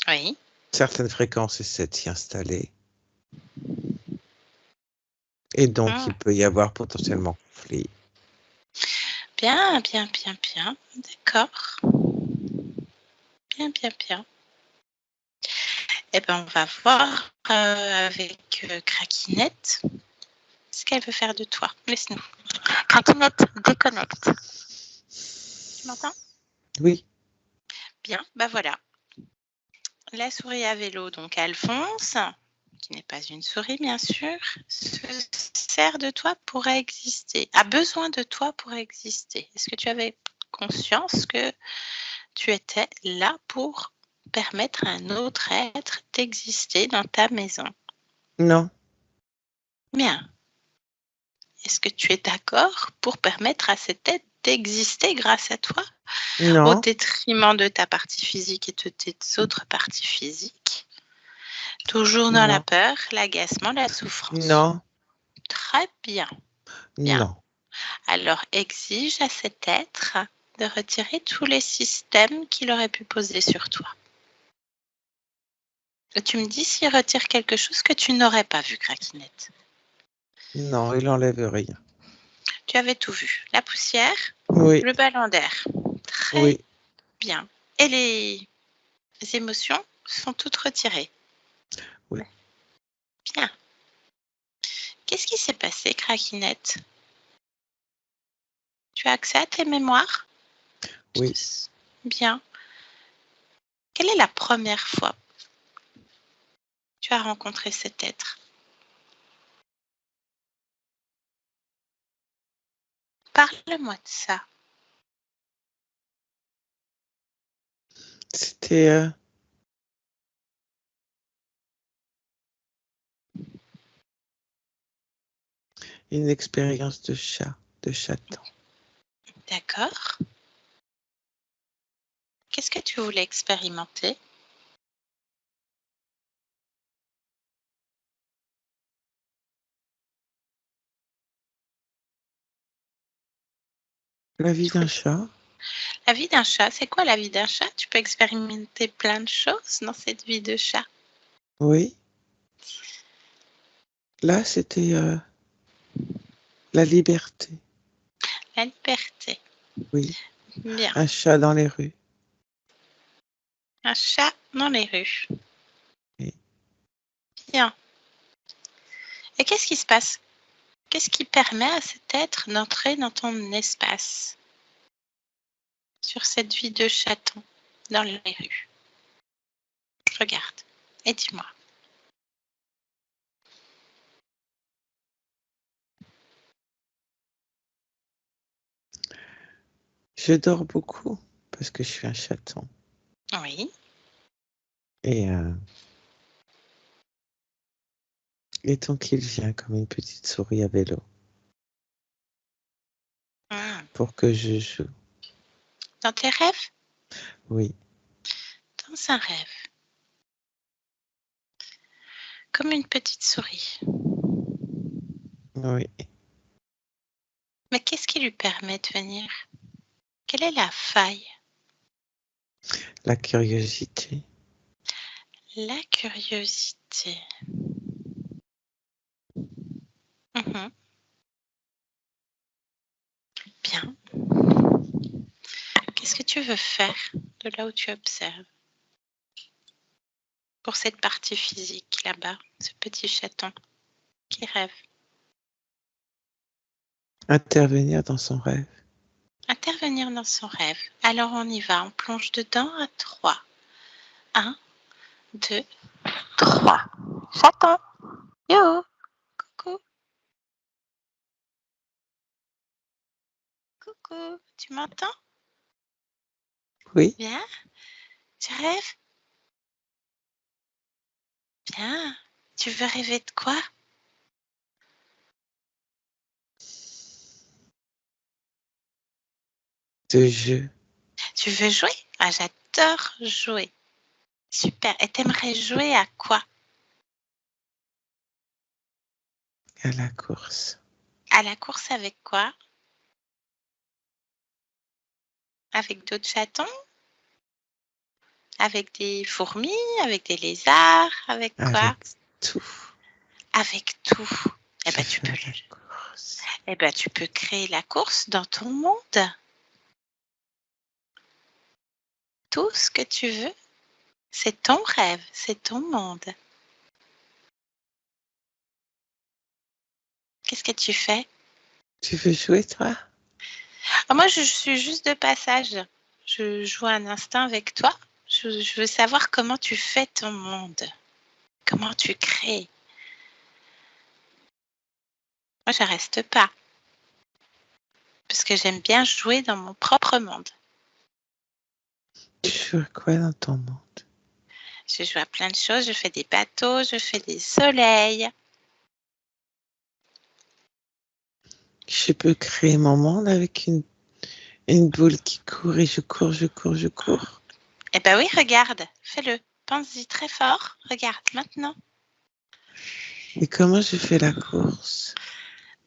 Speaker 1: Oui.
Speaker 3: certaines fréquences essaient de s'y installer. Et donc,
Speaker 1: Hmm.
Speaker 3: il peut y avoir potentiellement conflit.
Speaker 1: Bien, bien, bien, bien. D'accord. Bien, bien, bien. Eh bien, on va voir avec Craquinette ce qu'elle veut faire de toi. Laisse-nous. Craquinette, déconnecte. Tu m'entends?
Speaker 3: Oui,
Speaker 1: Bien, bah voilà. La souris à vélo, donc Alphonse. qui n'est pas une souris bien sûr, se sert de toi pour exister, a besoin de toi pour exister. Est-ce que tu avais conscience que tu étais là pour permettre à un autre être d'exister dans ta maison?
Speaker 3: Non,
Speaker 1: Bien. Est-ce que tu es d'accord pour permettre à cet être d'exister grâce à toi, au
Speaker 3: non,
Speaker 1: détriment de ta partie physique et de tes autres parties physiques? Toujours dans la
Speaker 3: non,
Speaker 1: peur, l'agacement, la souffrance.
Speaker 3: non,
Speaker 1: Très bien. Bien.
Speaker 3: non.
Speaker 1: Alors exige à cet être de retirer tous les systèmes qu'il aurait pu poser sur toi. Et tu me dis s'il retire quelque chose que tu n'aurais pas vu, Craquinette.
Speaker 3: Non, il enlève rien.
Speaker 1: Tu avais tout vu. La poussière,
Speaker 3: Oui,
Speaker 1: le ballon d'air. Très
Speaker 3: oui,
Speaker 1: bien. Et les émotions sont toutes retirées.
Speaker 3: oui.
Speaker 1: Bien. Qu'est-ce qui s'est passé, Craquinette? Tu as accès à tes mémoires?
Speaker 3: Oui.
Speaker 1: Bien. Quelle est la première fois que tu as rencontré cet être? Parle-moi de ça.
Speaker 3: C'était une expérience de chat, de chaton.
Speaker 1: D'accord. Qu'est-ce que tu voulais expérimenter?
Speaker 3: La vie d'un chat?
Speaker 1: La vie d'un chat, c'est quoi la vie d'un chat? Tu peux expérimenter plein de choses dans cette vie de chat.
Speaker 3: Oui. Là, c'était la liberté.
Speaker 1: La liberté.
Speaker 3: Oui.
Speaker 1: Bien.
Speaker 3: Un chat dans les rues.
Speaker 1: Un chat dans les rues.
Speaker 3: Oui.
Speaker 1: Bien. Et qu'est-ce qui se passe? Qu'est-ce qui permet à cet être d'entrer dans ton espace sur cette vie de chaton dans les rues? Regarde et dis-moi.
Speaker 3: Je dors beaucoup parce que je suis un chaton.
Speaker 1: Oui.
Speaker 3: Et tant qu'il vient comme une petite souris à vélo pour que je joue.
Speaker 1: Dans tes rêves?
Speaker 3: Oui,
Speaker 1: Dans un rêve. Comme une petite souris.
Speaker 3: oui.
Speaker 1: Mais qu'est-ce qui lui permet de venir? Quelle est la faille?
Speaker 3: La curiosité.
Speaker 1: La curiosité. Mhm. Bien. Qu'est-ce que tu veux faire de là où tu observes? Pour cette partie physique là-bas, ce petit chaton qui rêve.
Speaker 3: Intervenir dans son rêve.
Speaker 1: Intervenir dans son rêve. Alors on y va, on plonge dedans à 3. 1, 2, 3. Chaton. Yo. Coucou. Coucou. Tu m'entends?
Speaker 3: Oui,
Speaker 1: Bien. Tu rêves? Bien. Tu veux rêver de quoi?
Speaker 3: de jeu.
Speaker 1: Tu veux jouer? Ah, j'adore jouer. Super. Et t'aimerais jouer à quoi?
Speaker 3: À la course.
Speaker 1: À la course avec quoi? Avec d'autres chatons? Avec des fourmis? Avec des lézards? Avec quoi?
Speaker 3: Avec tout.
Speaker 1: Avec tout. Eh
Speaker 3: Je
Speaker 1: ben,
Speaker 3: fais la course.
Speaker 1: tu peux créer la course dans ton monde. Tout ce que tu veux, c'est ton rêve, c'est ton monde. Qu'est-ce que tu fais?
Speaker 3: Tu veux jouer, toi?
Speaker 1: Ah, moi, je suis juste de passage. Je joue un instant avec toi. Je veux savoir comment tu fais ton monde. Comment tu crées? Moi, je reste pas. Parce que j'aime bien jouer dans mon propre monde.
Speaker 3: Tu joues à quoi dans ton monde?
Speaker 1: Je joue à plein de choses. Je fais des bateaux, je fais des soleils.
Speaker 3: Je peux créer mon monde avec une boule qui court et je cours, je cours, je cours.
Speaker 1: Eh ben oui, regarde, fais-le. Pense-y très fort. Regarde, maintenant.
Speaker 3: Et comment je fais la course?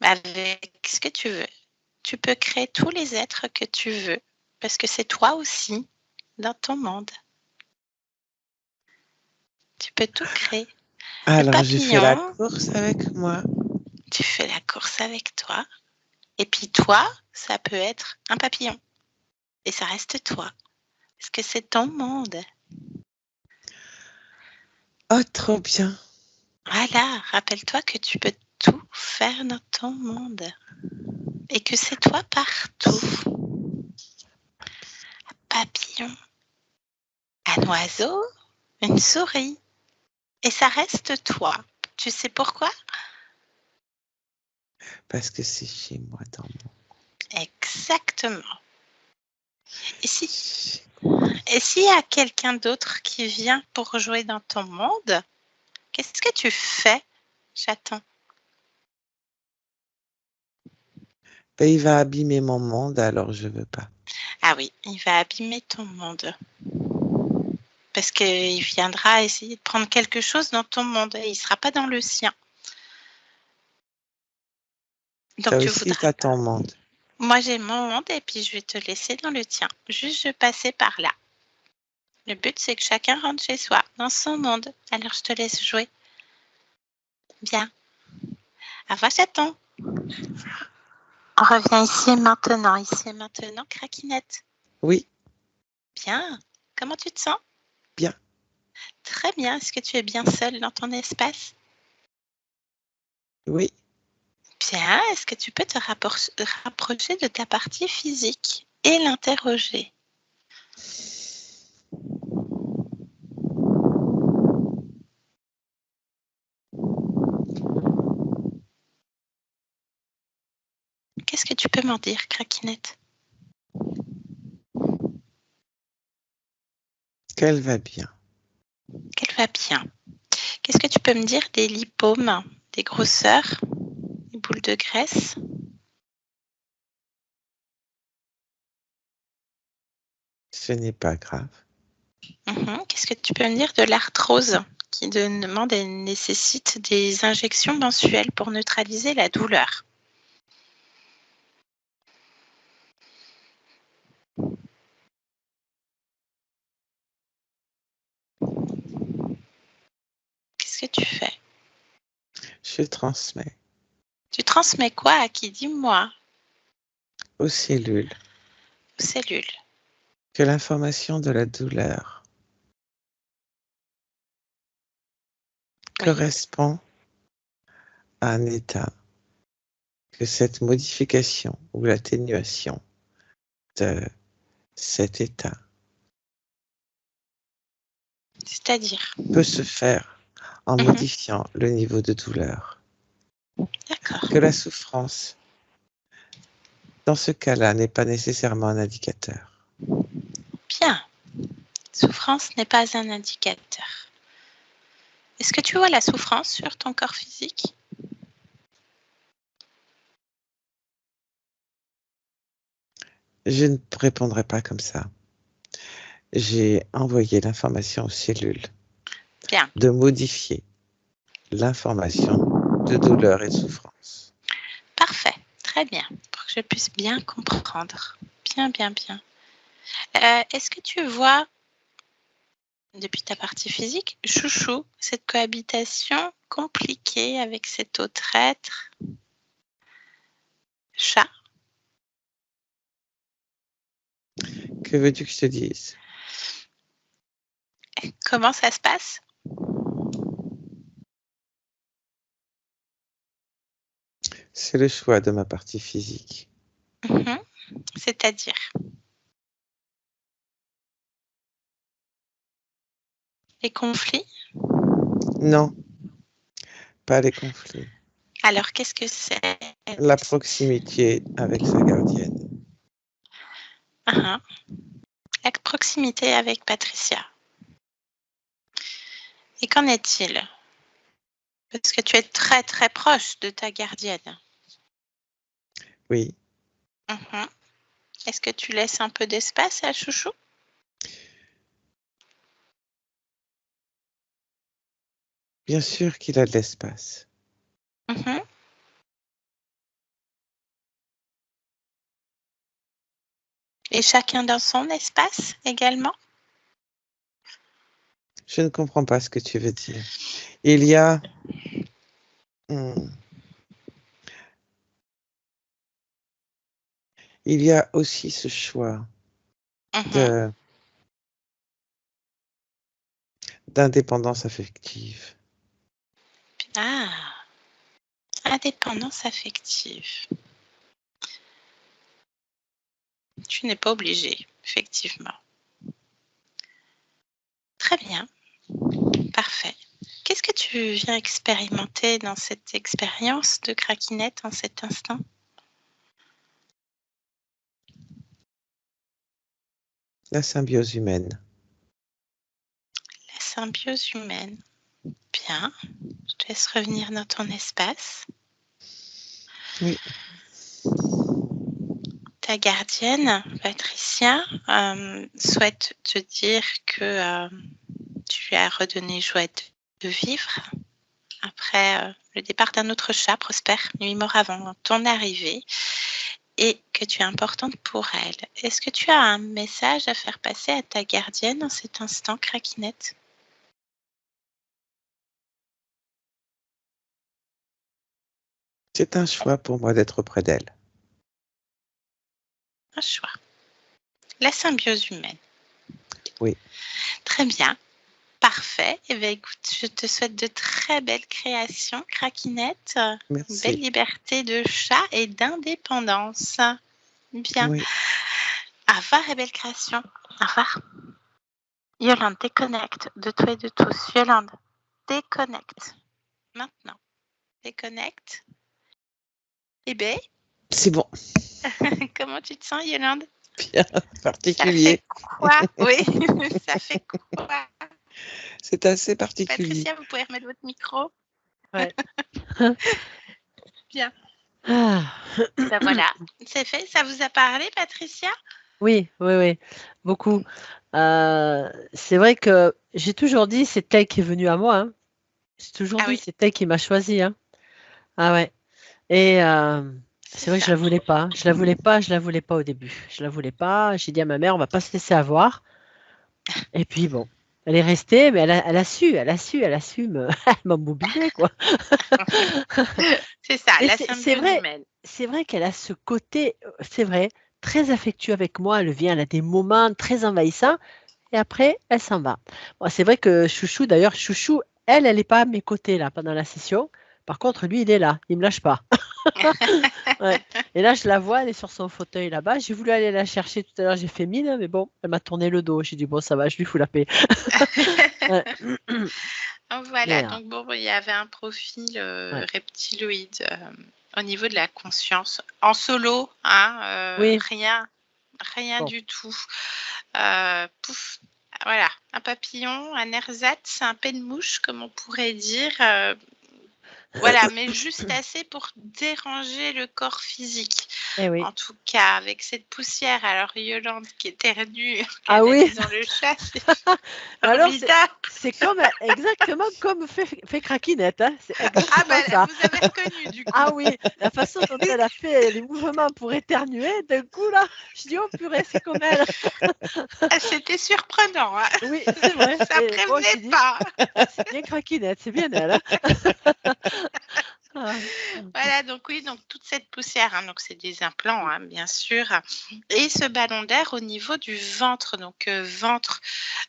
Speaker 1: Avec ce que tu veux. Tu peux créer tous les êtres que tu veux. Parce que c'est toi aussi dans ton monde. Tu peux tout créer. Le
Speaker 3: Alors, je fais la
Speaker 1: papillon,
Speaker 3: course avec moi.
Speaker 1: tu fais la course avec toi. Et puis toi, ça peut être un papillon. Et ça reste toi. Parce que c'est ton monde.
Speaker 3: Oh, trop bien.
Speaker 1: Voilà, rappelle-toi que tu peux tout faire dans ton monde. Et que c'est toi partout. Un papillon, un oiseau, une souris. Et ça reste toi. Tu sais pourquoi?
Speaker 3: Parce que c'est chez moi dans mon...
Speaker 1: Exactement. Et s'il y a quelqu'un d'autre qui vient pour jouer dans ton monde, qu'est-ce que tu fais, chaton?
Speaker 3: Ben, il va abîmer mon monde, alors je veux pas.
Speaker 1: Ah oui, il va abîmer ton monde. Parce qu'il viendra essayer de prendre quelque chose dans ton monde et il ne sera pas dans le sien. Donc
Speaker 3: Toi
Speaker 1: tu
Speaker 3: aussi,
Speaker 1: voudras.
Speaker 3: t'as ton monde.
Speaker 1: Moi j'ai mon monde et puis je vais te laisser dans le tien. Juste je passais par là. Le but c'est que chacun rentre chez soi, dans son monde. Alors je te laisse jouer. Bien. Au revoir, chaton. On revient ici et maintenant. Ici et maintenant, Craquinette.
Speaker 3: Oui,
Speaker 1: Bien. Comment tu te sens?
Speaker 3: bien.
Speaker 1: Très bien. Est-ce que tu es bien seule dans ton espace?
Speaker 3: Oui.
Speaker 1: Bien. Est-ce que tu peux te rapprocher de ta partie physique et l'interroger? Qu'est-ce que tu peux m'en dire, Craquinette?
Speaker 3: Qu'elle va bien.
Speaker 1: Qu'elle va bien. Qu'est-ce que tu peux me dire des lipomes, des grosseurs, des boules de graisse?
Speaker 3: Ce n'est pas grave.
Speaker 1: Qu'est-ce que tu peux me dire de l'arthrose qui demande et nécessite des injections mensuelles pour neutraliser la douleur? Qu'est-ce que tu fais?
Speaker 3: Je transmets
Speaker 1: Tu transmets quoi à qui? Dis-moi.
Speaker 3: aux cellules
Speaker 1: Aux cellules.
Speaker 3: que l'information de la douleur
Speaker 1: Oui.
Speaker 3: correspond à un état, que cette modification ou l'atténuation de cet état
Speaker 1: C'est-à-dire?
Speaker 3: peut se faire en modifiant le niveau de douleur.
Speaker 1: D'accord.
Speaker 3: Que la souffrance, dans ce cas-là, n'est pas nécessairement un indicateur.
Speaker 1: Bien. Souffrance n'est pas un indicateur. Est-ce que tu vois la souffrance sur ton corps physique?
Speaker 3: Je ne répondrai pas comme ça. J'ai envoyé l'information aux cellules
Speaker 1: Bien.
Speaker 3: de modifier l'information de douleur et de souffrance.
Speaker 1: Parfait. Très bien. Pour que je puisse bien comprendre. Bien, bien, bien. Est-ce que tu vois, depuis ta partie physique, chouchou, cette cohabitation compliquée avec cet autre être, chat?
Speaker 3: Que veux-tu que je te dise?
Speaker 1: Comment ça se passe?
Speaker 3: C'est le choix de ma partie physique.
Speaker 1: C'est-à-dire les conflits?
Speaker 3: Non, pas les conflits.
Speaker 1: Alors, qu'est-ce que c'est?
Speaker 3: La proximité avec sa gardienne.
Speaker 1: La proximité avec Patricia. Et qu'en est-il? Parce que tu es très très proche de ta gardienne.
Speaker 3: Oui,
Speaker 1: Est-ce que tu laisses un peu d'espace à Chouchou?
Speaker 3: bien sûr qu'il a de l'espace.
Speaker 1: Et chacun dans son espace également?
Speaker 3: Je ne comprends pas ce que tu veux dire. Il y a... Il y a aussi ce choix d'indépendance affective.
Speaker 1: Ah, indépendance affective. Tu n'es pas obligé, effectivement. Très bien, parfait. Qu'est-ce que tu viens expérimenter dans cette expérience de craquinette en cet instant?
Speaker 3: La symbiose humaine.
Speaker 1: La symbiose humaine. Bien, je te laisse revenir dans ton espace.
Speaker 3: Oui.
Speaker 1: Ta gardienne, Patricia, souhaite te dire que tu lui as redonné joie de vivre après le départ d'un autre chat, Prosper, 8 morts avant ton arrivée, et que tu es importante pour elle. Est-ce que tu as un message à faire passer à ta gardienne en cet instant, Craquinette?
Speaker 3: C'est un choix pour moi d'être près d'elle.
Speaker 1: Un choix. La symbiose humaine.
Speaker 3: Oui.
Speaker 1: Très bien. Parfait. Eh bien, écoute, je te souhaite de très belles créations, Craquinette.
Speaker 3: Merci.
Speaker 1: Une belle liberté de chat et d'indépendance. Bien.
Speaker 3: Oui.
Speaker 1: Au revoir et belle création. Au revoir. Yolande, déconnecte de toi et de tous. Yolande, déconnecte. Maintenant. Déconnecte. Eh bien.
Speaker 3: C'est bon.
Speaker 1: Comment tu te sens, Yolande?
Speaker 3: Bien, particulier.
Speaker 1: Ça fait quoi? Oui, ça fait quoi?
Speaker 3: C'est assez particulier.
Speaker 1: Patricia, vous pouvez remettre votre micro?
Speaker 2: Ouais.
Speaker 1: Bien.
Speaker 2: Ah.
Speaker 1: Ben voilà, c'est fait. Ça vous a parlé, Patricia?
Speaker 2: Oui, oui, oui, beaucoup. C'est vrai que j'ai toujours dit c'est elle qui est venue à moi. Hein. J'ai toujours dit c'est elle qui m'a choisi. Hein. Ah ouais. Et c'est vrai que je la voulais pas. Je la voulais pas. Je la voulais pas au début. Je la voulais pas. J'ai dit à ma mère on va pas se laisser avoir. Et puis bon, elle est restée, mais elle a su m'embobiner quoi.
Speaker 1: C'est ça,
Speaker 2: Et
Speaker 1: la
Speaker 2: c'est
Speaker 1: symbiose
Speaker 2: vrai,
Speaker 1: humaine.
Speaker 2: c'est vrai qu'elle a ce côté, c'est vrai, très affectueux avec moi. Elle a des moments très envahissants. Et après, elle s'en va. Bon, c'est vrai que Chouchou, d'ailleurs, Chouchou, elle n'est pas à mes côtés là pendant la session. Par contre, lui, il est là. Il me lâche pas. Ouais. Et là, je la vois, elle est sur son fauteuil là-bas. J'ai voulu aller la chercher tout à l'heure. J'ai fait mine, mais bon, elle m'a tourné le dos. J'ai dit bon, ça va, je lui fous la paix. Ouais.
Speaker 1: Voilà,
Speaker 2: Yeah.
Speaker 1: donc bon, il y avait un profil
Speaker 2: Ouais.
Speaker 1: reptiloïde au niveau de la conscience. En solo, hein,
Speaker 2: Oui.
Speaker 1: rien
Speaker 2: Bon.
Speaker 1: du tout. Pouf, voilà, un papillon, un ersatz, un pelle-mouche, comme on pourrait dire. Voilà, mais juste assez pour déranger le corps physique.
Speaker 2: Eh oui.
Speaker 1: En tout cas, avec cette poussière, alors Yolande qui éternue en
Speaker 2: Ah oui.
Speaker 1: canalisant le chat, c'est
Speaker 2: Alors,
Speaker 1: formidable.
Speaker 2: c'est comme exactement comme fait Craquinette. Hein. C'est
Speaker 1: Ah
Speaker 2: exactement
Speaker 1: ben,
Speaker 2: ça.
Speaker 1: vous avez reconnu du coup.
Speaker 2: Ah oui, la façon dont elle a fait les mouvements pour éternuer, d'un coup là, je dis oh purée, c'est comme elle.
Speaker 1: Ah, c'était surprenant. Hein.
Speaker 2: Oui, c'est vrai.
Speaker 1: Ça
Speaker 2: Et bon, j'ai
Speaker 1: prévenait
Speaker 2: dit,
Speaker 1: pas.
Speaker 2: c'est bien Craquinette, c'est bien elle. Hein. Ah.
Speaker 1: Voilà, donc oui, donc toute cette poussière, hein, donc c'est des implants, hein, bien sûr, et ce ballon d'air au niveau du ventre, donc ventre,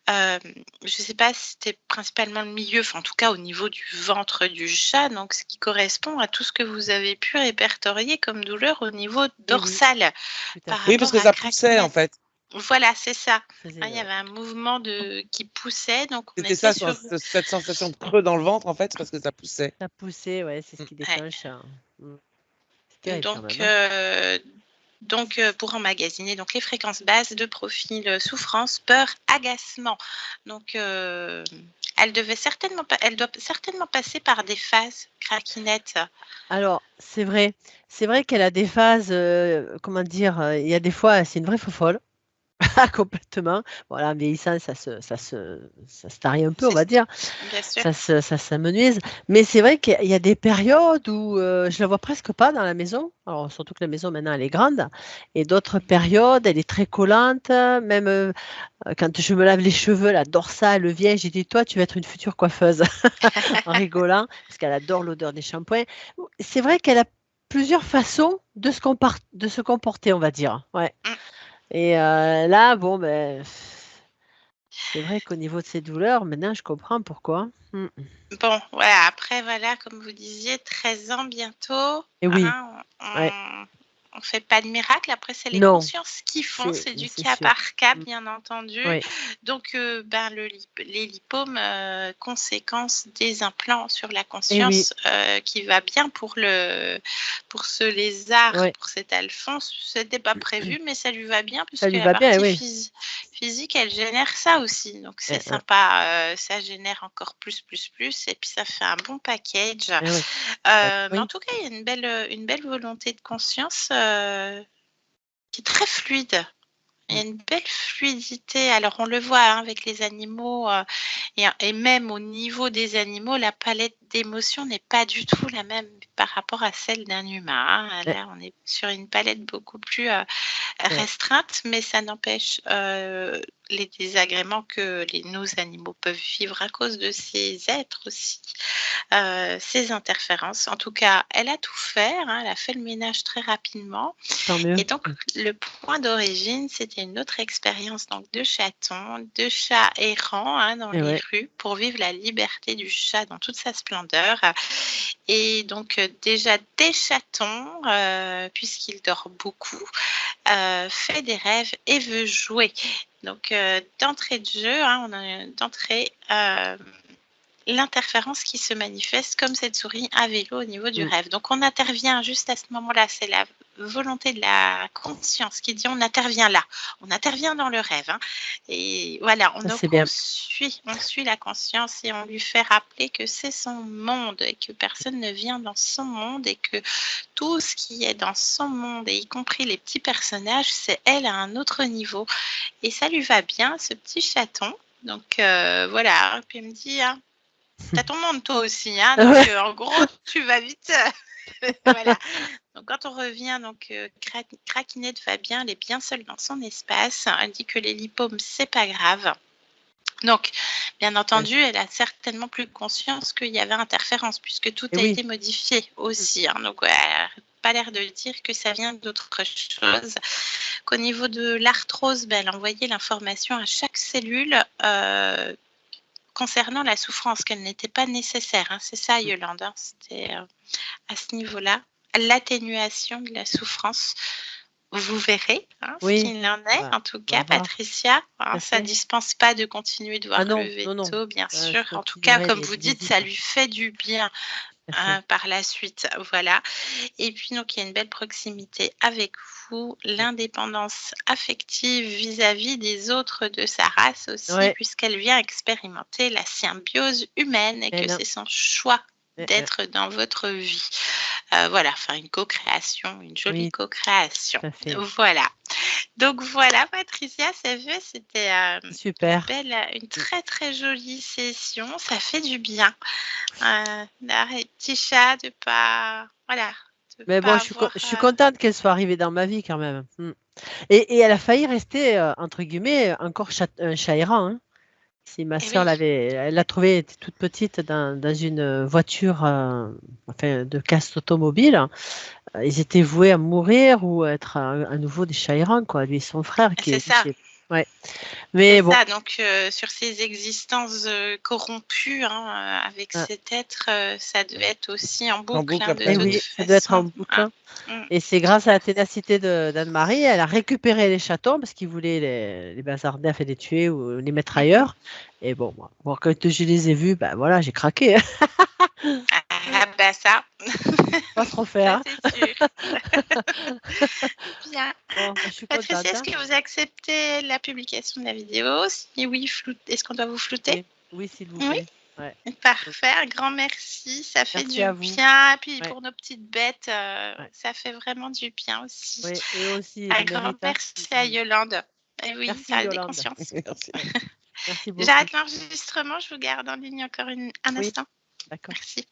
Speaker 1: je ne sais pas si c'était principalement le milieu, enfin en tout cas au niveau du ventre du chat, donc ce qui correspond à tout ce que vous avez pu répertorier comme douleur au niveau dorsal.
Speaker 2: Oui,
Speaker 1: Par
Speaker 3: Oui, parce
Speaker 1: rapport
Speaker 3: que
Speaker 1: à
Speaker 3: ça poussait en
Speaker 1: Craquinette.
Speaker 3: fait.
Speaker 1: Voilà, c'est ça.
Speaker 2: Faisait,
Speaker 1: Il y avait un mouvement qui poussait, donc on
Speaker 3: C'était
Speaker 1: était
Speaker 3: ça,
Speaker 1: sur...
Speaker 3: cette sensation de creux dans le ventre, en fait, c'est parce que ça poussait.
Speaker 2: ça poussait, ouais, c'est ce qui
Speaker 1: Ouais.
Speaker 2: déclenche. C'est terrible quand
Speaker 1: Donc,
Speaker 2: même.
Speaker 1: pour emmagasiner donc les fréquences basses de profil souffrance, peur, agacement. Donc, elle doit certainement passer par des phases, Craquinette.
Speaker 2: Alors, c'est vrai qu'elle a des phases, comment dire, il y a des fois, c'est une vraie fofolle. Complètement. Voilà, en vieillissant, ça se tarie un peu, on va dire.
Speaker 1: Bien sûr.
Speaker 2: Ça s'amenuise. Mais c'est vrai qu'il y a des périodes où je la vois presque pas dans la maison. Alors, surtout que la maison maintenant, elle est grande. Et d'autres périodes, elle est très collante. Même quand je me lave les cheveux, la dorsale, le vient, j'ai dit, toi, tu vas être une future coiffeuse. En rigolant, parce qu'elle adore l'odeur des shampoings. C'est vrai qu'elle a plusieurs façons de se comporter, on va dire. Ouais.
Speaker 1: Mm.
Speaker 2: Et là, bon, ben, c'est vrai qu'au niveau de ces douleurs, maintenant, je comprends pourquoi.
Speaker 1: Bon, voilà, après, voilà, comme vous disiez, 13 ans bientôt.
Speaker 2: Et oui, ouais.
Speaker 1: On fait pas de miracle. Après, c'est les
Speaker 2: Non,
Speaker 1: consciences qui font. C'est
Speaker 2: mais
Speaker 1: du
Speaker 2: c'est
Speaker 1: cas
Speaker 2: sûr.
Speaker 1: par cas, bien entendu.
Speaker 2: Oui,
Speaker 1: Donc, les lipomes, conséquence des implants sur la
Speaker 2: et oui,
Speaker 1: conscience, qui va bien pour ce lézard,
Speaker 2: ouais.
Speaker 1: pour cet Alphonse. C'était pas prévu, mais ça lui va bien
Speaker 2: Ça
Speaker 1: puisque
Speaker 2: lui
Speaker 1: la
Speaker 2: va bien,
Speaker 1: partie
Speaker 2: oui.
Speaker 1: physique, elle génère ça aussi. Donc, c'est sympa. Ça génère encore plus. Et puis, ça fait un bon package.
Speaker 2: Oui.
Speaker 1: Mais en tout cas, il y a une belle volonté de conscience qui est très fluide. Il y a une belle fluidité. Alors, on le voit avec les animaux et même au niveau des animaux, la palette d'émotions n'est pas du tout la même par rapport à celle d'un humain. Là, on est sur une palette beaucoup plus restreinte, mais ça n'empêche les désagréments que nos animaux peuvent vivre à cause de ces êtres aussi, ces interférences. En tout cas, elle a tout fait, elle a fait le ménage très rapidement.
Speaker 2: Tant mieux.
Speaker 1: Et donc, le point d'origine, c'était une autre expérience donc, de chatons, de chats errants dans les rues pour vivre la liberté du chat dans toute sa splendeur. Et donc, déjà, des chatons, puisqu'il dort beaucoup, fait des rêves et veut jouer. Donc, d'entrée de jeu, on a d'entrée l'interférence qui se manifeste comme cette souris à vélo au niveau du rêve. Donc, on intervient juste à ce moment-là. C'est la volonté de la conscience qui dit on intervient là. On intervient dans le rêve. Et voilà, on suit la conscience et on lui fait rappeler que c'est son monde et que personne ne vient dans son monde et que tout ce qui est dans son monde, et y compris les petits personnages, c'est elle à un autre niveau. Et ça lui va bien, ce petit chaton. Donc, voilà. Puis elle me dit... T'as ton monde toi aussi, donc en gros tu vas vite. Voilà. Donc quand on revient, donc Craquinette va bien, elle est bien seule dans son espace. Elle dit que les lipomes c'est pas grave. Donc bien entendu, elle a certainement plus conscience qu'il y avait interférence puisque tout a été modifié aussi. Donc elle n'a pas l'air de dire que ça vient d'autre chose. Qu'au niveau de l'arthrose, elle envoyait l'information à chaque cellule. Concernant la souffrance, qu'elle n'était pas nécessaire. C'est ça, Yolande. C'était à ce niveau-là. L'atténuation de la souffrance. Vous verrez ce qu'il en est. En tout cas, Patricia, ça ne dispense pas de continuer de voir le veto, bien sûr. En tout cas, comme vous dites, ça lui fait du bien. Par la suite, voilà. Et puis donc il y a une belle proximité avec vous, l'indépendance affective vis-à-vis des autres de sa race aussi, puisqu'elle vient expérimenter la symbiose humaine et que c'est son choix d'être dans votre vie. Voilà, enfin une co-création, une jolie co-création. Voilà. Donc voilà, Patricia, c'est vrai, c'était
Speaker 2: super.
Speaker 1: Une très très jolie session. Ça fait du bien. Petit chat de pas, voilà.
Speaker 2: Mais bon, je suis contente qu'elle soit arrivée dans ma vie quand même. Et elle a failli rester entre guillemets encore un chat errant. Si ma soeur elle l'a trouvée, elle était toute petite dans une voiture de casse automobile. Ils étaient voués à mourir ou à être à nouveau des chats errants, quoi. Lui et son frère qui
Speaker 1: c'est ça.
Speaker 2: Mais
Speaker 1: C'est
Speaker 2: bon,
Speaker 1: ça, donc sur ces existences corrompues, hein, avec
Speaker 2: Ah.
Speaker 1: cet être, ça devait être aussi en boucle,
Speaker 3: boucle
Speaker 1: hein, de
Speaker 3: après.
Speaker 2: eh
Speaker 1: toute
Speaker 2: oui, ça doit être en
Speaker 1: façon.
Speaker 2: boucle. Hein.
Speaker 1: Mm.
Speaker 2: Et c'est grâce à la ténacité d'Anne-Marie, elle a récupéré les chatons parce qu'ils voulaient les bazarder, enfin les tuer ou les mettre ailleurs. Et bon, moi, quand je les ai vus, ben voilà, j'ai craqué.
Speaker 1: Ah bah ça,
Speaker 2: Pas se
Speaker 1: ça
Speaker 2: refaire.
Speaker 1: c'est sûr. Bien.
Speaker 2: Bon, ben, je suis
Speaker 1: Patricia,
Speaker 2: contente.
Speaker 1: est-ce que vous acceptez la publication de la vidéo? Si oui, est-ce qu'on doit vous flouter?
Speaker 2: Oui, oui, s'il vous
Speaker 1: Oui.
Speaker 2: plaît. Ouais.
Speaker 1: Parfait, un grand merci, ça fait
Speaker 2: Merci
Speaker 1: du
Speaker 2: à vous.
Speaker 1: bien. Et puis
Speaker 2: Ouais.
Speaker 1: pour nos petites bêtes,
Speaker 2: Ouais.
Speaker 1: ça fait vraiment du bien aussi.
Speaker 2: Oui, eux aussi,
Speaker 1: Un
Speaker 2: ils le
Speaker 1: grand
Speaker 2: méritent. Hein.
Speaker 1: merci à Yolande. Et oui,
Speaker 2: Merci
Speaker 1: ça a des
Speaker 2: Yolande.
Speaker 1: consciences.
Speaker 3: Merci.
Speaker 2: Merci beaucoup.
Speaker 1: J'arrête l'enregistrement, je vous garde en ligne encore un
Speaker 2: Oui,
Speaker 1: instant.
Speaker 2: d'accord.
Speaker 1: Merci.